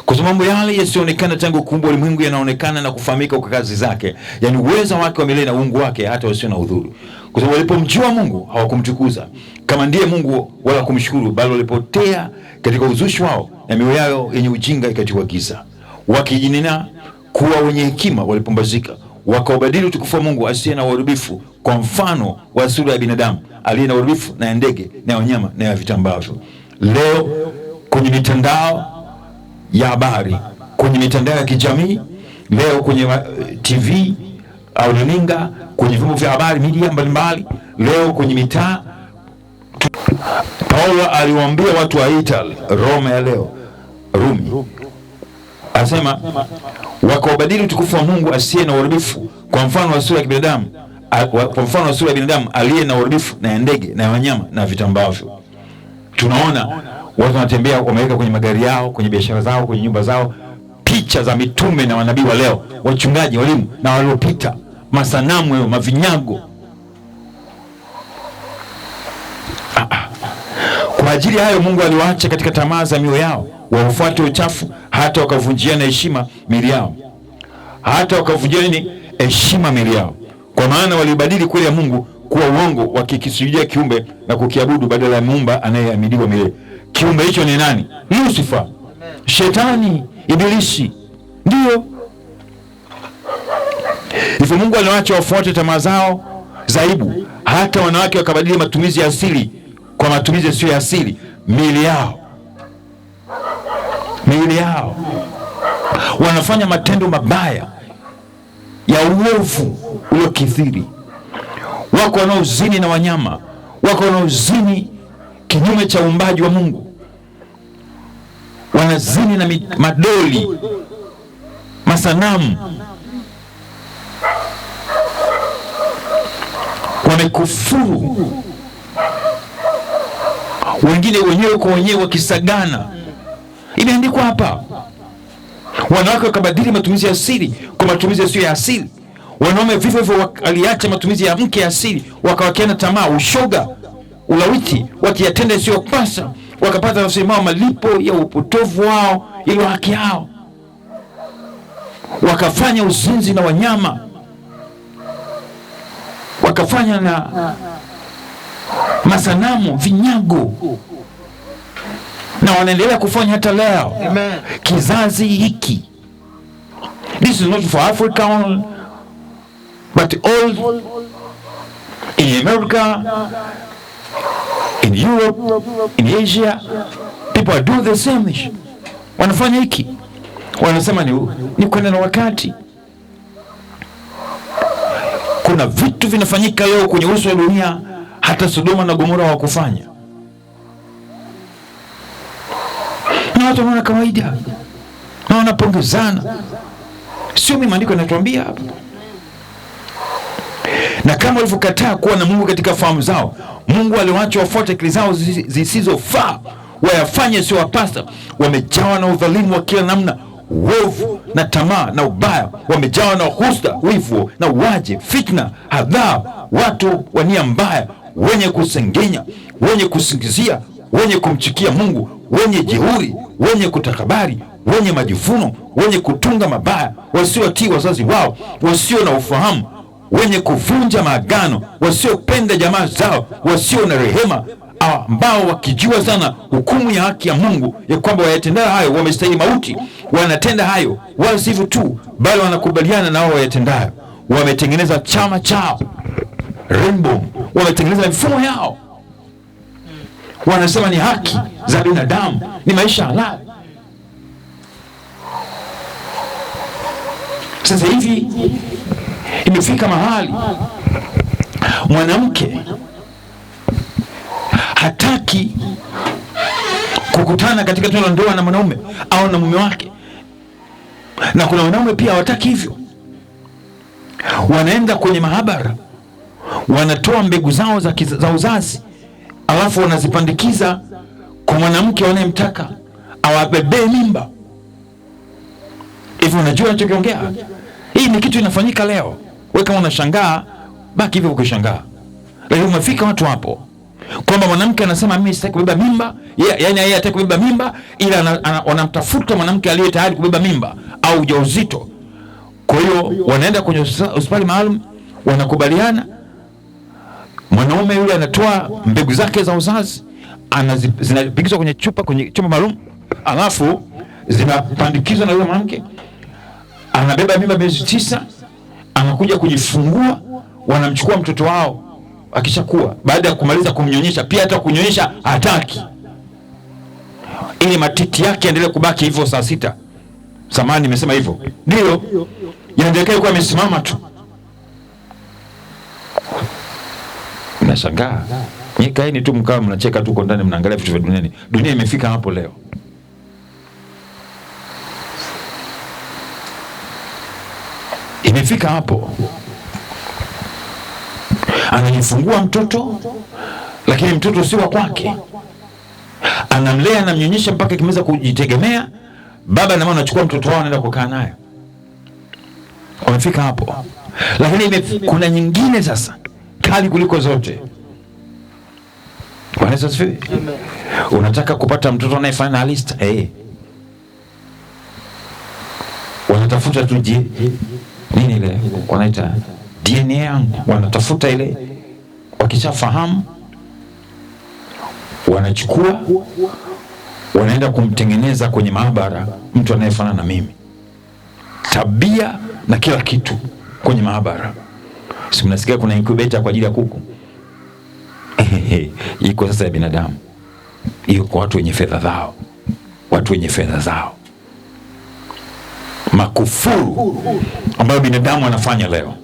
kwa sababu mambo yale yasionekana tangu kuumbwa ulimwengu yanaonekana na kufahamika kwa kazi zake, yani uweza wake wa milele na uungu wake, hata wasio na udhuru. Kwa sababu walipomjua Mungu hawakumtukuza kama ndiye Mungu wala kumshukuru, bali walipotea katika uzushi wao, na mioyo yao yenye ujinga ikatiwa giza. Wakijinena kuwa wenye hekima walipumbazika, wakaubadili utukufu wa Mungu asiye na uharibifu kwa mfano wa sura ya binadamu aliye na uharibifu, na ndege na wanyama na vitambavyo. Leo kwenye mitandao ya habari, kwenye mitandao ya kijamii, leo kwenye TV au runinga, kwenye vyombo vya habari, media mbalimbali, leo kwenye mitaa, Paulo aliwaambia watu wa Italy, Roma ya leo, Rumi, asema wakaubadili utukufu wa Mungu asiye na uharibifu kwa mfano wa sura ya binadamu, kwa mfano wa sura ya binadamu aliye na uharibifu, na ndege na wanyama na vitambavyo. Tunaona watu wanatembea wameweka kwenye magari yao, kwenye biashara zao, kwenye nyumba zao picha za mitume na manabii wa leo, wachungaji, walimu na waliopita, masanamu yao, mavinyago. Kwa ajili ya hayo Mungu aliwaacha katika tamaa za mioyo yao, waufuate uchafu, hata wakavunjiana heshima miili yao. Hata wakavunjiana heshima miili yao, kwa maana walibadili kweli ya Mungu kuwa uongo, wakikisujudia kiumbe na kukiabudu badala ya Muumba anayeabudiwa milele. Kiumbe hicho ni nani? Lucifer, Shetani, Ibilisi. Ndio hivyo Mungu aliwaacha wafuate tamaa zao za aibu, hata wanawake wakabadili matumizi ya asili kwa matumizi yasiyo ya asili miili yao. Miili yao wanafanya matendo mabaya ya uovu uliokithiri. Wako wanaozini na wanyama, wako wanaozini kinyume cha uumbaji wa Mungu, wanazini na madoli, masanamu. Wamekufuru, wengine wenyewe kwa wenyewe wakisagana. Imeandikwa hapa, wanawake wakabadili matumizi ya asili kwa matumizi yasiyo ya asili. Wanaume vivyo hivyo waliacha matumizi ya mke asili, wakawakiana tamaa, ushoga, ulawiti, wakiyatenda yasiyopasa, wakapata nafsi yao malipo ya upotovu wao ili haki yao. Wakafanya uzinzi na wanyama, wakafanya na masanamu, vinyago, na wanaendelea kufanya hata leo. Amen. Kizazi hiki, this is not for Africa but all in America, in Europe, in Asia, people are doing the same. Wanafanya hiki, wanasema ni kwenda na wakati. Kuna vitu vinafanyika leo kwenye uso wa dunia hata Sodoma na Gomora hawakufanya, na watu wanaona kawaida na wanapongezana. Sio mimi, maandiko yanatuambia hapa. Na kama walivyokataa kuwa na Mungu katika fahamu zao, Mungu aliwacha wafuate akili zao zisizofaa, wayafanye sio wapasa. Wamejawa na udhalimu wa kila namna, uovu na tamaa na ubaya. Wamejawa na husda, wivu na uaje, fitna, hadhaa, watu wa nia mbaya, wenye kusengenya, wenye kusingizia, wenye kumchukia Mungu, wenye jeuri, wenye kutakabari, wenye majivuno, wenye kutunga mabaya, wasiotii wazazi wao, wasio na ufahamu, wenye kuvunja maagano, wasiopenda jamaa zao, wasio na rehema, ambao wakijua sana hukumu ya haki ya Mungu, ya kwamba wayatenda hayo wamestahili mauti, wanatenda hayo, wala sivyo tu, bali wanakubaliana na wao wayatendayo. Wametengeneza chama chao Rainbow, wametengeneza mifumo yao, wanasema ni haki za binadamu, ni maisha halali. Sasa hivi imefika mahali mwanamke hataki kukutana katika tendo la ndoa na mwanaume au na mume wake, na kuna wanaume pia hawataki hivyo. Wanaenda kwenye mahabara, wanatoa mbegu zao za uzazi, alafu wanazipandikiza kwa mwanamke wanayemtaka awabebee mimba. Hivyo unajua ninachokiongea? Hii ni kitu inafanyika leo. Wewe kama unashangaa, baki hivyo ukishangaa. Leo umefika watu hapo kwamba mwanamke anasema mimi sitaki kubeba mimba, yaani yeye hataki kubeba mimba, ila wanamtafuta mwanamke aliye tayari kubeba mimba au ujauzito. Kwa hiyo wanaenda kwenye hospitali maalum, wanakubaliana, mwanaume yule anatoa mbegu zake za uzazi, zinapigizwa kwenye chupa maalum, alafu zinapandikizwa na yule mwanamke, anabeba mimba miezi 9, anakuja kujifungua, wanamchukua mtoto wao akishakuwa, baada ya kumaliza kumnyonyesha. Pia hata kunyonyesha hataki, ili matiti yake endelee kubaki hivyo saa 6. Samahani nimesema hivyo. Ndio yaendelee kuwa amesimama tu. Nashangaa. Nyikaeni tu mkao mnacheka tu kwa ndani, mnaangalia vitu vya duniani. Dunia imefika hapo leo. Imefika hapo. Anajifungua mtoto, lakini mtoto si wa kwake. Anamlea, anamnyonyesha mpaka kimeweza kujitegemea. Baba na mama anachukua mtoto wao, anaenda kukaa naye. Wamefika hapo. Lakini kuna nyingine sasa kali kuliko zote. Bwana asifiwe. Unataka kupata mtoto anayefanana na Alista? Wanatafuta tu nini ile wanaita DNA yangu, wanatafuta ile. Wakishafahamu, wanachukua, wanaenda kumtengeneza kwenye maabara mtu anayefanana na mimi, tabia na kila kitu kwenye maabara. Si mnasikia kuna incubator kwa ajili ya kuku? Iko sasa ya binadamu. Hiyo kwa watu wenye fedha zao, watu wenye fedha zao. Makufuru ambayo binadamu anafanya leo.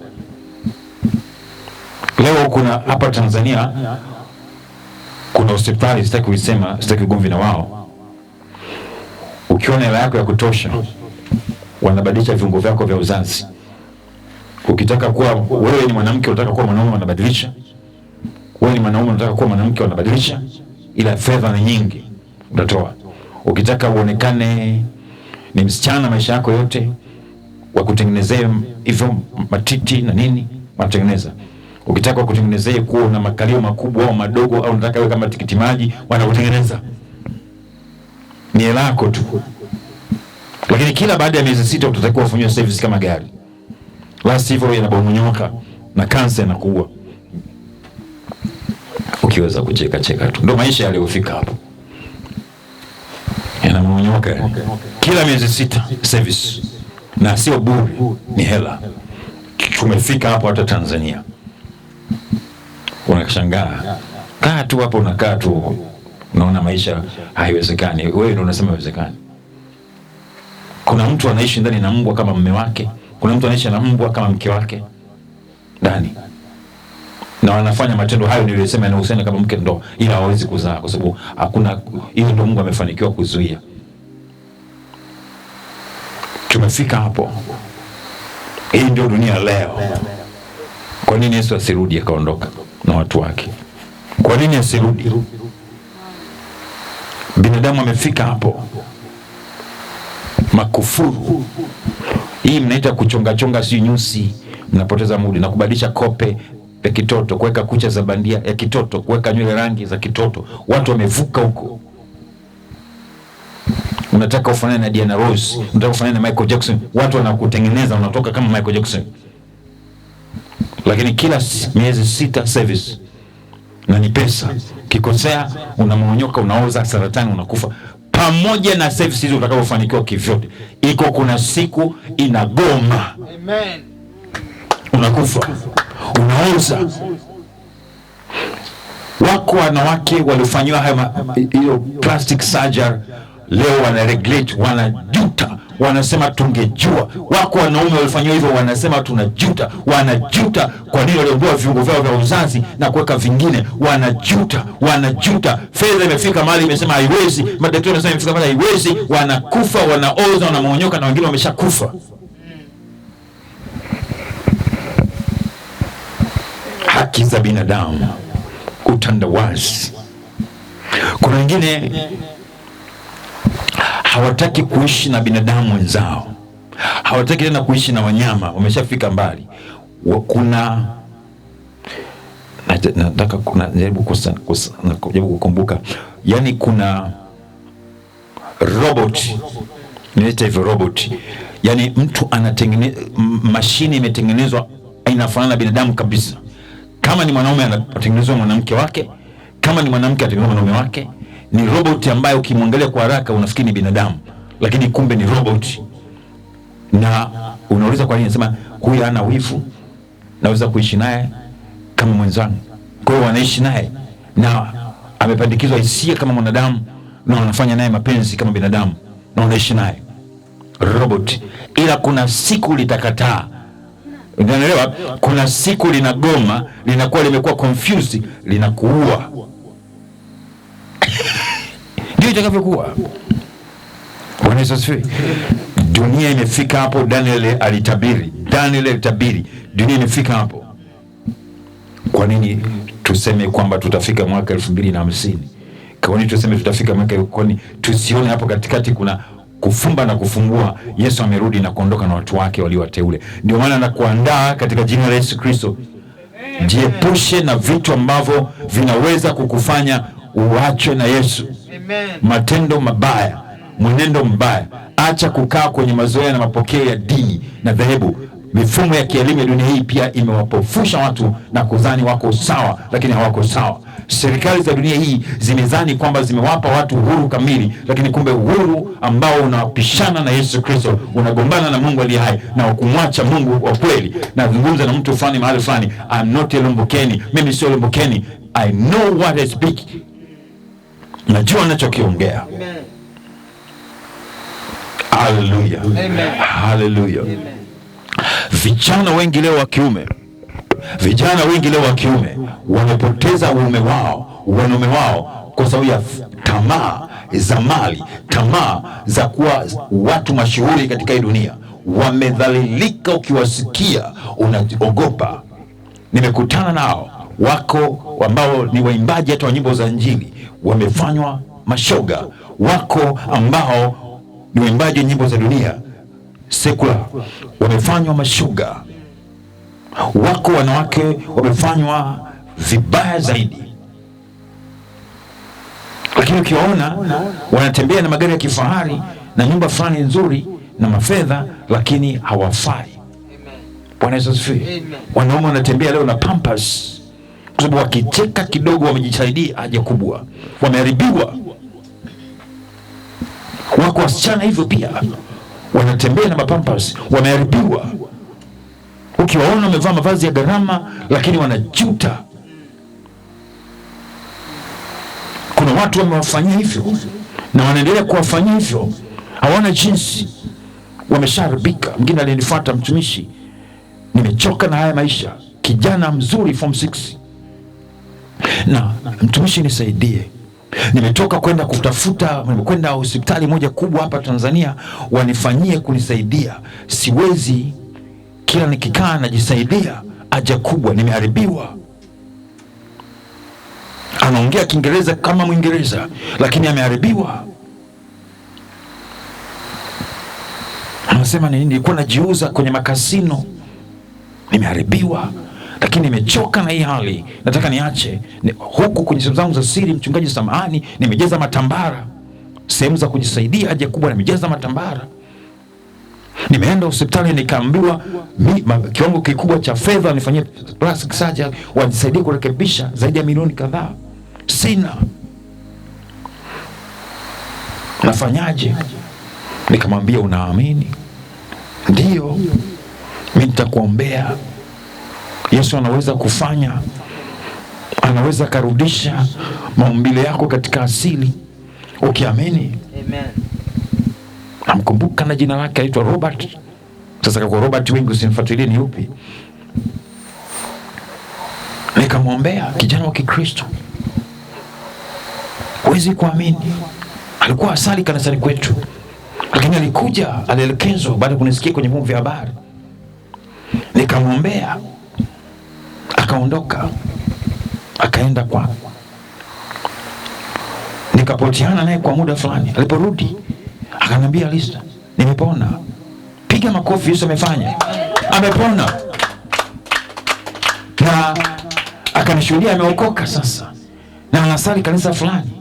Leo kuna hapa Tanzania kuna hospitali, sitaki kuisema, sitaki ugomvi na wao. Ukiona hela yako ya kutosha, wanabadilisha viungo vyako vya uzazi. Ukitaka kuwa wewe ni mwanamke unataka kuwa mwanaume, wanabadilisha. Wewe ni mwanaume unataka kuwa mwanamke, wanabadilisha. Ila fedha ni nyingi utatoa. Ukitaka uonekane ni msichana maisha yako yote, wakutengenezea hivyo matiti na nini, wanatengeneza. Ukitaka kutengenezea kuwa na makalio makubwa au madogo, au unataka wewe kama tikiti maji, wanakutengeneza. Ni hela yako tu. Lakini kila baada ya miezi 6 utatakiwa ufanywe service kama gari. La sivyo yanabomonyoka na kansa na kuua. Ukiweza kucheka tu. Ndio maisha yaliyofika hapo. Yanabomonyoka. Kila miezi 6 service. Na sio bure, ni hela. Tumefika hapo hata Tanzania. Unashangaa Kaa tu hapo, unakaa tu unaona maisha haiwezekani. Wewe ndio unasema haiwezekani. Kuna mtu anaishi ndani na mbwa kama mume wake, kuna mtu anaishi na mbwa kama mke wake ndani, na wanafanya matendo hayo niliyosema yanahusiana kama mke ndo, ila hawezi kuzaa kwa sababu hakuna, hiyo ndio Mungu amefanikiwa kuzuia. Tumefika hapo. Hii ndio dunia leo. Kwa nini Yesu asirudi akaondoka na watu wake? Kwa nini asirudi? Binadamu amefika hapo. Makufuru hii mnaita kuchonga si nyusi, mnapoteza muda na kubadilisha kope ya kitoto, kuweka kucha za bandia ya kitoto, kuweka nywele rangi za kitoto. Watu wamevuka huko. Unataka ufanane na Diana Ross, unataka ufanane na Michael Jackson, watu wanakutengeneza unatoka kama Michael Jackson. Lakini kila miezi 6 service na ni pesa. Kikosea unamonyoka, unaoza, saratani, unakufa. Pamoja na service hizo utakapofanikiwa kivyote, iko kuna siku inagoma. Amen. Unakufa, unaoza. Wako wanawake walifanywa hiyo plastic surgery, leo wana regret, wanajuta, wanasema tungejua. Wako wanaume walifanywa hivyo, wanasema tunajuta, wanajuta kwa nini waliondoa viungo vyao vya uzazi na kuweka vingine, wanajuta. Fedha imefika mahali imesema haiwezi, madaktari wanasema imefika mahali haiwezi, wanakufa, wanaoza, wanamonyoka, na wengine wameshakufa. Haki za binadamu, utandawazi. Kuna wengine hawataki kuishi na binadamu wenzao, hawataki tena kuishi na wanyama, wameshafika mbali. Nataka jaribu kukumbuka, yani kuna robot, niita hivyo robot, yani mtu anatengeneza mashine imetengenezwa inafanana na binadamu kabisa. Kama ni mwanaume anatengenezwa mwanamke wake, kama ni mwanamke anatengenezwa mwanaume wake. Ni robot ambayo ukimwangalia kwa haraka unafikiri ni binadamu, lakini kumbe ni robot. Na unauliza kwa nini? Nasema huyu hana wivu, naweza kuishi naye kama mwenzangu. Kwa hiyo wanaishi naye na amepandikizwa hisia kama mwanadamu, na wanafanya naye mapenzi kama binadamu, na wanaishi naye robot. Ila kuna siku litakataa. Unaelewa? Kuna siku linagoma, linakuwa limekuwa confused, linakuua. Ndio itakavyokuwa. Bwana Yesu asifiwe. Dunia imefika hapo. Daniel alitabiri, dunia imefika hapo. Kwa nini tuseme kwamba tutafika mwaka 2050? Kwa nini tuseme tutafika mwaka, kwani tusione hapo katikati kuna kufumba na kufungua? Yesu amerudi na kuondoka na watu wake waliowateule. Ndio maana nakuandaa katika jina la Yesu Kristo. Jiepushe na vitu ambavyo vinaweza kukufanya uachwe na Yesu. Amen. Matendo mabaya, mwenendo mbaya. Acha kukaa kwenye mazoea na mapokeo ya dini na dhehebu. Mifumo ya kielimu ya dunia hii pia imewapofusha watu na kudhani wako sawa, lakini hawako sawa. Serikali za dunia hii zimedhani kwamba zimewapa watu uhuru kamili, lakini kumbe uhuru ambao unapishana na Yesu Kristo, unagombana na Mungu aliye hai na kumwacha Mungu wa kweli. Nazungumza na mtu fulani mahali fulani, I'm not a Lumbukeni, mimi sio Lumbukeni, I know what I speak. Najua ninachokiongea. Amen. Hallelujah. Amen. Hallelujah. Amen. Vijana wengi leo wa kiume wamepoteza wanaume wao kwa sababu ya tamaa za mali, tamaa za kuwa watu mashuhuri katika hii dunia. Wamedhalilika, ukiwasikia unaogopa. Nimekutana nao, wako ambao ni waimbaji hata wa nyimbo za Injili, wamefanywa mashoga. Wako ambao ni waimbaji wa nyimbo za dunia secular, wamefanywa mashoga. Wako wanawake wamefanywa vibaya zaidi. Lakini ukiwaona wanatembea na magari ya kifahari na nyumba fulani nzuri na mafedha, lakini hawafai. Bwana Yesu asifiwe. Wanaume wanatembea leo na Pampers kwa sababu wakicheka kidogo wamejisaidia haja kubwa, wameharibiwa. Wako wasichana hivyo pia, wanatembea na Pampers, wameharibiwa. Ukiwaona wamevaa mavazi ya gharama lakini wanajuta. watu wamewafanyia hivyo na wanaendelea kuwafanyia hivyo, hawana jinsi, wamesharibika. Mwingine alinifuata, mtumishi, nimechoka na haya maisha, kijana mzuri form 6, na mtumishi nisaidie, nimetoka kwenda kutafuta, nimekwenda hospitali moja kubwa hapa Tanzania wanifanyie kunisaidia, siwezi, kila nikikaa najisaidia, haja kubwa, nimeharibiwa. Anaongea Kiingereza kama Mwingereza lakini ameharibiwa. Anasema nilikuwa najiuza kwenye makasino, nimeharibiwa, lakini nimechoka na hii hali, nataka niache. Huku kwenye sehemu zangu za siri, mchungaji samahani, nimejaza matambara, sehemu za kujisaidia haja kubwa nimejaza matambara. Nimeenda hospitali nikaambiwa kiwango kikubwa cha fedha nifanyie plastic surgery, wanisaidie kurekebisha zaidi ya milioni kadhaa. Sina, nafanyaje? Nikamwambia, unaamini? Ndio, mimi nitakuombea. Yesu anaweza kufanya, anaweza karudisha maumbile yako katika asili ukiamini. Amen. Namkumbuka na jina lake aitwa Robert. Sasa kwa Robert wengi usinifuatilie ni upi. Nikamwombea, kijana wa Kikristo. Huwezi kuamini, alikuwa asali kanisani kwetu, lakini alikuja, alielekezwa baada ya kunisikia kwenye vyombo vya habari. Nikamwombea, akaondoka, akaenda kwa, nikapotiana naye kwa muda fulani. Aliporudi akanambia, Lista, nimepona. Piga makofi, Yesu amefanya, amepona. Na akanishuhudia ameokoka sasa, na anasali kanisa fulani.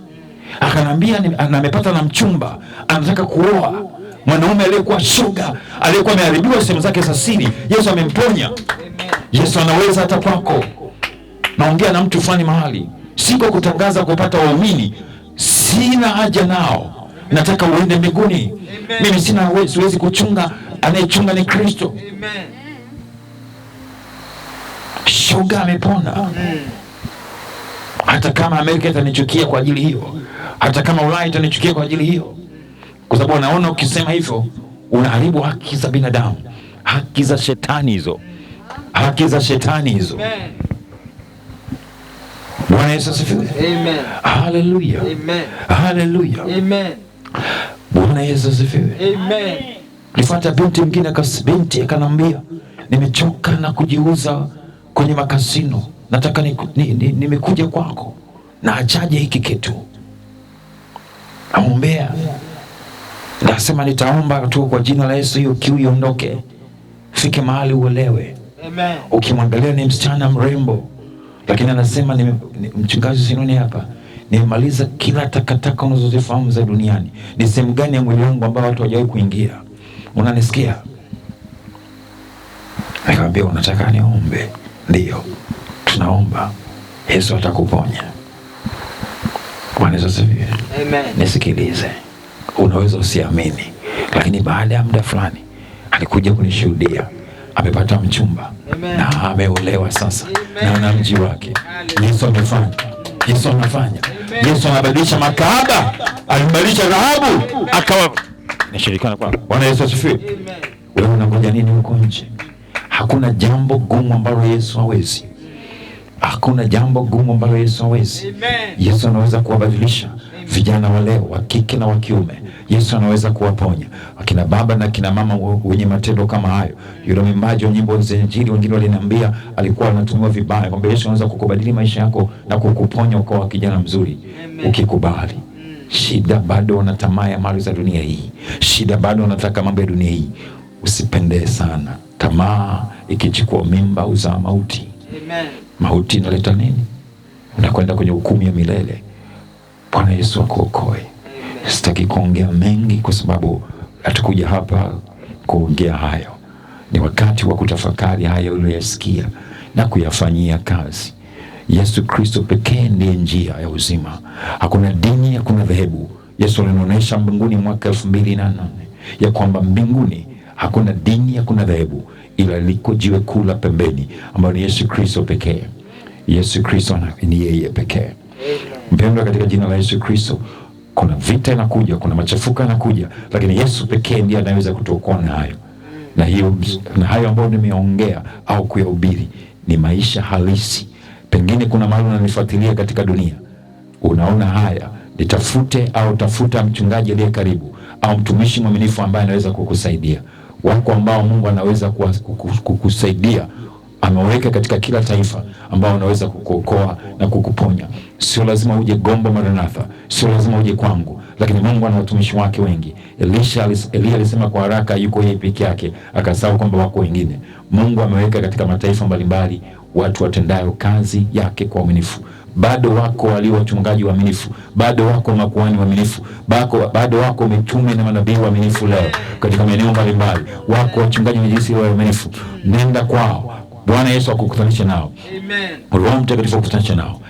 Akanambia amepata na mchumba, anataka kuoa mwanaume aliyekuwa shoga, aliyekuwa ameharibiwa sehemu zake za siri. Yesu amemponya. Yesu anaweza hata kwako. Naongea na mtu fulani mahali, siko kutangaza kupata waumini, sina haja nao, nataka uende mbinguni. Mimi sina uwezo, siwezi kuchunga, anayechunga ni Kristo. Shoga amepona. Hata kama Amerika itanichukia kwa ajili hiyo, hata kama Ulaya itanichukia kwa ajili hiyo, kwa sababu wanaona ukisema hivyo unaharibu haki za binadamu, haki za shetani hizo, haki za shetani hizo. Bwana Yesu asifiwe. Amen. Hallelujah. Amen. Hallelujah. Amen. Bwana Yesu asifiwe. Amen. Nifuata binti mwingine, binti akanambia, nimechoka na kujiuza kwenye makasino, nataka nimekuja kwako na achaje hiki kitu. Aombea. Nasema nitaomba tu kwa jina la Yesu, hiyo kiu iondoke, fike mahali uelewe. Amen. Ukimwangalia ni msichana mrembo, lakini anasema mchungaji Sinoni hapa, nimemaliza kila takataka unazozifahamu za duniani. Ni sehemu gani ya mwili wangu ambao watu hawajawahi kuingia? Unanisikia? Nikamwambia, unataka niombe? Ndio, tunaomba. Yesu atakuponya. Bwana Yesu asifiwe. Amen. Nisikilize, unaweza usiamini, lakini baada ya muda fulani alikuja kunishuhudia amepata mchumba. Amen. Na ameolewa sasa. Amen. Na ana mji wake. Yesu amefanya. Yesu anafanya. Yesu anabadilisha makahaba, alimbadilisha dhahabu akawa nishirikana kwa. Bwana Yesu asifiwe. Wewe unangoja nini huko nje? Hakuna jambo gumu ambalo Yesu hawezi. Hakuna jambo gumu ambalo Yesu hawezi. Yesu anaweza kuwabadilisha vijana wa leo, wa kike na wa kiume. Yesu anaweza kuwaponya akina baba na kina mama wenye matendo kama hayo. Yule mwimbaji wa nyimbo za Injili, wengine waliniambia alikuwa anatumiwa vibaya, kwamba Yesu anaweza kukubadili maisha yako na kukuponya ukawa kijana mzuri. Amen. Ukikubali. Shida bado una tamaa ya mali za dunia hii. Shida bado unataka mambo ya dunia hii. Usipende sana. Tamaa ikichukua mimba uzaa mauti. Amen. Mauti inaleta nini? Unakwenda kwenye hukumu ya milele. Bwana Yesu akuokoe. Sitaki kuongea mengi kwa sababu hatukuja hapa kuongea hayo. Ni wakati wa kutafakari hayo uliyosikia na kuyafanyia kazi. Yesu Kristo pekee ndiye njia ya uzima. Hakuna dini, hakuna dhehebu. Yesu alinionyesha mbinguni mwaka 2008 ya kwamba mbinguni hakuna dini, hakuna dhehebu, ila liko jiwe kuu la pembeni ambalo ni Yesu Kristo pekee. Yesu Kristo ni yeye pekee. Mpendwa katika jina la Yesu Kristo, kuna vita inakuja, kuna machafuko yanakuja, lakini Yesu pekee ndiye anaweza kutuokoa na hayo. Na hayo ambayo nimeongea au kuyahubiri ni maisha halisi. Pengine kuna mahali unanifuatilia katika dunia, unaona haya, nitafute au tafuta mchungaji aliye karibu au mtumishi mwaminifu ambaye anaweza kukusaidia. Wako ambao Mungu anaweza kukusaidia, ameweka katika kila taifa ambao unaweza kukuokoa na kukuponya. Sio lazima uje Gombo Maranatha, sio lazima uje kwangu, lakini Mungu ana watumishi wake wengi. Elia alisema kwa haraka yuko yeye peke yake, akasahau kwamba wako wengine. Mungu ameweka katika mataifa mbalimbali watu watendayo kazi yake kwa uaminifu. Bado wako walio wachungaji waaminifu, bado wako makuhani waaminifu, bado wako mitume na manabii waaminifu leo katika maeneo mbalimbali. Wako wachungaji majisi waaminifu. Nenda kwao. Bwana Yesu akukutanisha nao. Amen. Roho Mtakatifu akukutanisha nao.